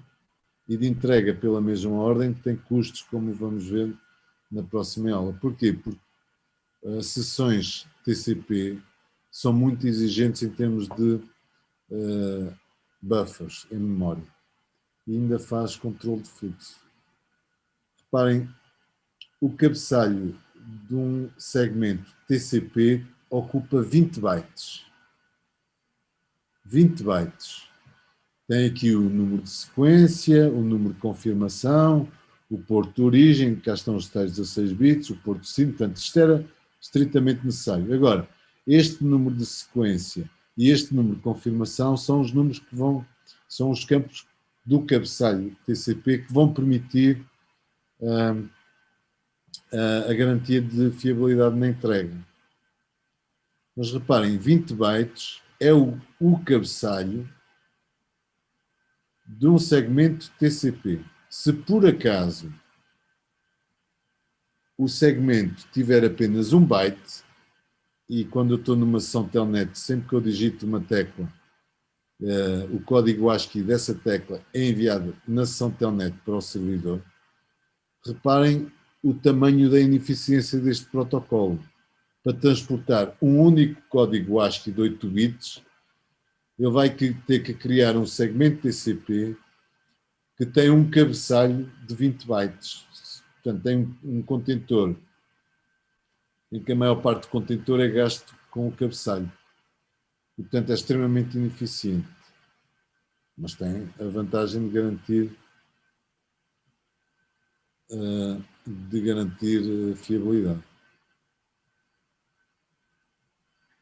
e de entrega pela mesma ordem tem custos, como vamos ver na próxima aula. Porquê? Porque as sessões TCP são muito exigentes em termos de buffers em memória e ainda faz controle de fluxo. Reparem, o cabeçalho de um segmento TCP ocupa 20 bytes. 20 bytes. Tem aqui o número de sequência, o número de confirmação, o porto de origem, cá estão os tais 16 bits, o porto de destino, portanto, isto era estritamente necessário. Agora, este número de sequência e este número de confirmação são os números que são os campos do cabeçalho TCP que vão permitir a garantia de fiabilidade na entrega. Mas reparem, 20 bytes é o cabeçalho de um segmento TCP. Se por acaso o segmento tiver apenas 1 byte, e quando eu estou numa sessão telnet, sempre que eu digito uma tecla, o código ASCII dessa tecla é enviado na sessão telnet para o servidor, reparem o tamanho da ineficiência deste protocolo. Para transportar um único código ASCII de 8 bits, ele vai ter que criar um segmento TCP que tem um cabeçalho de 20 bytes. Portanto, tem um contentor em que a maior parte do contentor é gasto com o cabeçalho. E, portanto, é extremamente ineficiente. Mas tem a vantagem de garantir fiabilidade.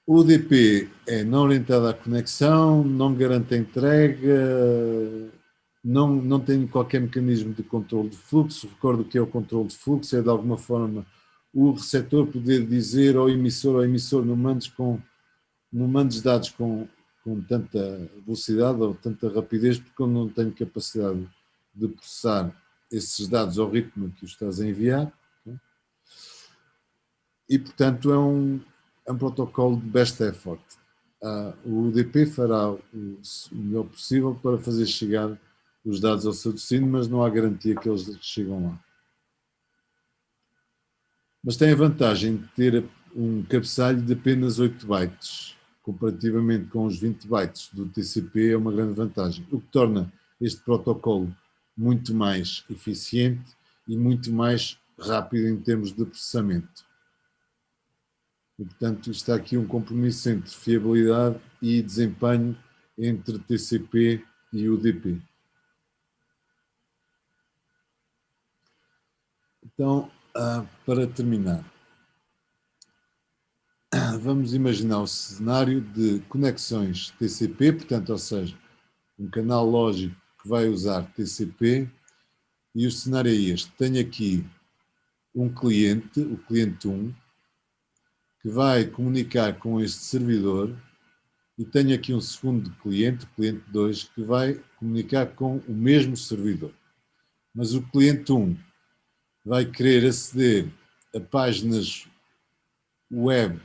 O UDP é não orientado à conexão, não garante a entrega, não tem qualquer mecanismo de controle de fluxo. Recordo que é o controle de fluxo, é de alguma forma o receptor poder dizer ao emissor, não mandes dados com tanta velocidade ou tanta rapidez, porque eu não tenho capacidade de processar esses dados ao ritmo que os estás a enviar. E, portanto, é um protocolo de best effort. O UDP fará o melhor possível para fazer chegar os dados ao seu destino, mas não há garantia que eles chegam lá. Mas tem a vantagem de ter um cabeçalho de apenas 8 bytes, comparativamente com os 20 bytes do TCP, é uma grande vantagem, o que torna este protocolo muito mais eficiente e muito mais rápido em termos de processamento. E, portanto, está aqui um compromisso entre fiabilidade e desempenho entre TCP e UDP. Então, para terminar, vamos imaginar o cenário de conexões TCP, portanto, ou seja, um canal lógico que vai usar TCP, e o cenário é este. Tenho aqui um cliente, o cliente 1, que vai comunicar com este servidor, e tenho aqui um segundo cliente, o cliente 2, que vai comunicar com o mesmo servidor. Mas o cliente 1 vai querer aceder a páginas web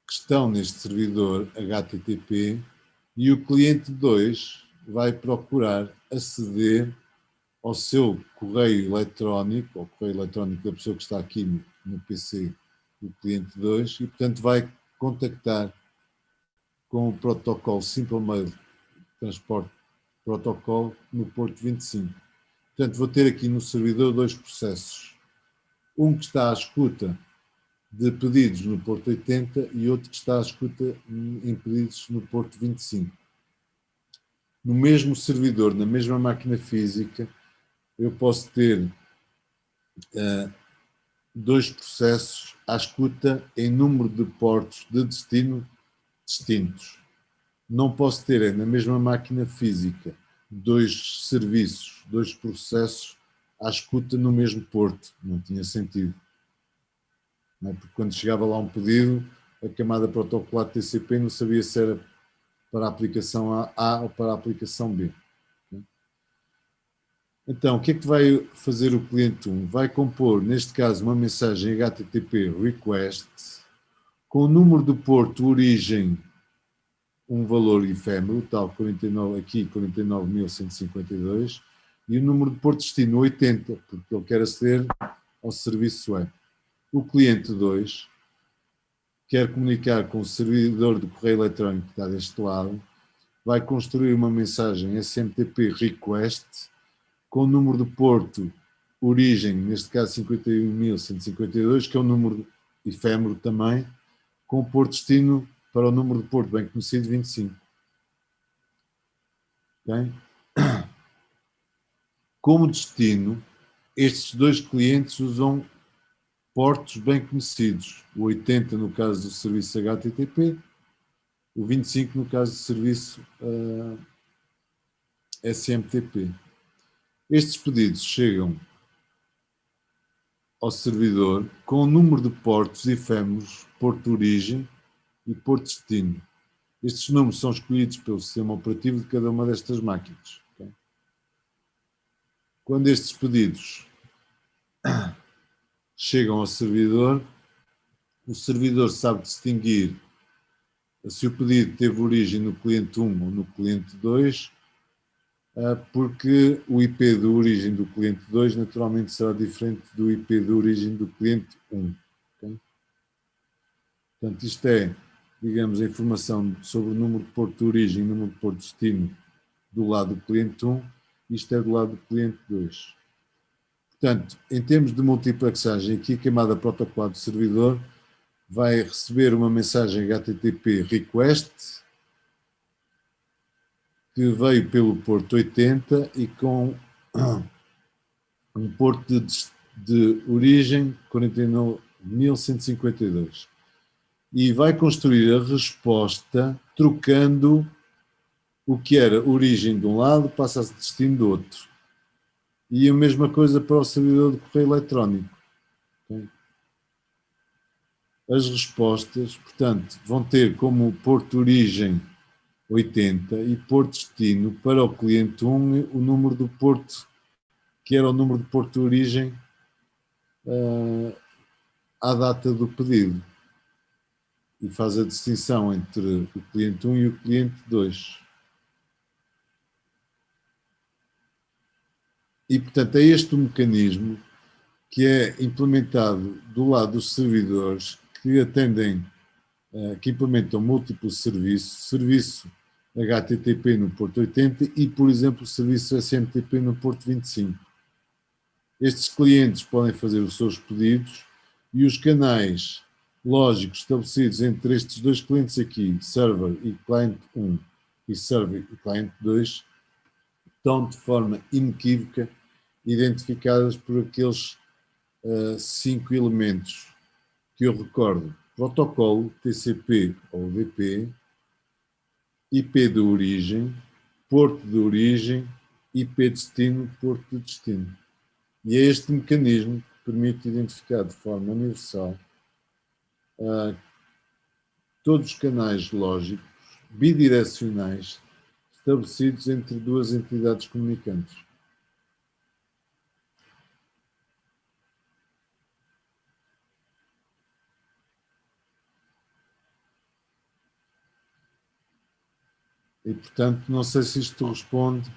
que estão neste servidor HTTP, e o cliente 2 vai procurar aceder ao seu correio eletrónico, ao correio eletrónico da pessoa que está aqui no PC do cliente 2, e, portanto, vai contactar com o protocolo Simple Mail Transport Protocol no porto 25. Portanto, vou ter aqui no servidor dois processos. Um que está à escuta de pedidos no porto 80 e outro que está à escuta em pedidos no porto 25. No mesmo servidor, na mesma máquina física, eu posso ter dois processos à escuta em número de portos de destino distintos. Não posso ter na mesma máquina física dois serviços, dois processos à escuta no mesmo porto. Não tinha sentido. Não é? Porque quando chegava lá um pedido, a camada protocolar TCP não sabia se era para a aplicação A ou para a aplicação B. Então, o que é que vai fazer o cliente 1? Vai compor, neste caso, uma mensagem HTTP request com o número do porto origem, um valor efêmero, tal 49, aqui 49.152, e o número de porto destino 80, porque ele quer aceder ao serviço web. O cliente 2 quer comunicar com o servidor de correio eletrónico que está deste lado, vai construir uma mensagem SMTP request com o número de porto origem, neste caso 51.152, que é um número efêmero também, com o porto destino para o número de porto bem conhecido 25. Okay? Como destino, estes dois clientes usam portos bem conhecidos, o 80 no caso do serviço HTTP, o 25 no caso do serviço SMTP. Estes pedidos chegam ao servidor com o número de portos efêmeros, porto de origem e porto de destino. Estes números são escolhidos pelo sistema operativo de cada uma destas máquinas. Okay? Quando estes pedidos chegam ao servidor, o servidor sabe distinguir se o pedido teve origem no cliente 1 ou no cliente 2, porque o IP de origem do cliente 2 naturalmente será diferente do IP de origem do cliente 1. Okay? Portanto, isto é, digamos, a informação sobre o número de porto de origem e o número de porto de destino do lado do cliente 1, isto é do lado do cliente 2. Portanto, em termos de multiplexagem, aqui a camada protocolar do servidor vai receber uma mensagem HTTP request que veio pelo porto 80 e com um porto de origem 49.152. E vai construir a resposta trocando o que era origem de um lado, passa a ser destino do outro. E a mesma coisa para o servidor de correio eletrónico. Okay? As respostas, portanto, vão ter como porto de origem 80 e porto destino para o cliente 1 o número do porto, que era o número de porto de origem à data do pedido. E faz a distinção entre o cliente 1 e o cliente 2. E, portanto, é este o mecanismo que é implementado do lado dos servidores que atendem, que implementam múltiplos serviços, serviço HTTP no porto 80 e, por exemplo, o serviço SMTP no porto 25. Estes clientes podem fazer os seus pedidos e os canais lógicos estabelecidos entre estes dois clientes aqui, server e cliente 1 e server e cliente 2, estão de forma inequívoca identificadas por aqueles 5 elementos que eu recordo: protocolo, TCP ou UDP, IP de origem, porto de origem, IP destino, porto de destino. E é este mecanismo que permite identificar de forma universal todos os canais lógicos bidirecionais estabelecidos entre duas entidades comunicantes. E, portanto, não sei se isto responde,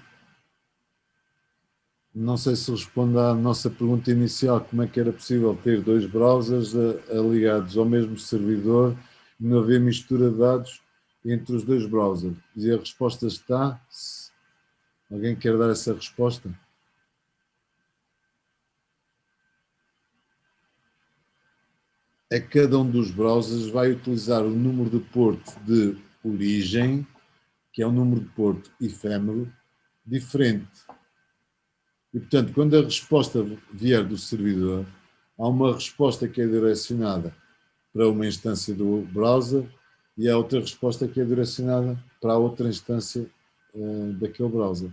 não sei se responde à nossa pergunta inicial, como é que era possível ter dois browsers ligados ao mesmo servidor e não haver mistura de dados entre os dois browsers. E a resposta está. Alguém quer dar essa resposta? É que cada um dos browsers vai utilizar o número de porto de origem, que é um número de porto efêmero, diferente. E, portanto, quando a resposta vier do servidor, há uma resposta que é direcionada para uma instância do browser e há outra resposta que é direcionada para a outra instância daquele browser.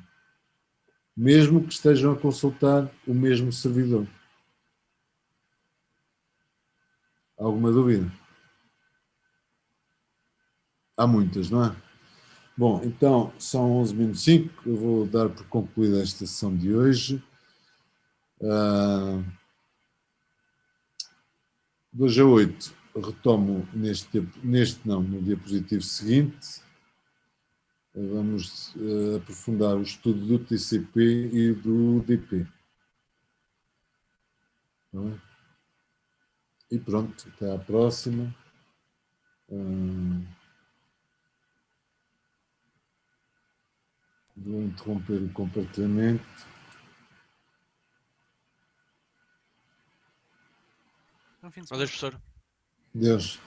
Mesmo que estejam a consultar o mesmo servidor. Alguma dúvida? Há muitas, não é? Bom, então são 11h05, eu vou dar por concluída esta sessão de hoje. De hoje a 8 retomo no diapositivo seguinte. Vamos aprofundar o estudo do TCP e do DP. Não é? E pronto, até à próxima. Vou interromper o compartilhamento. Adeus, professor. Deus.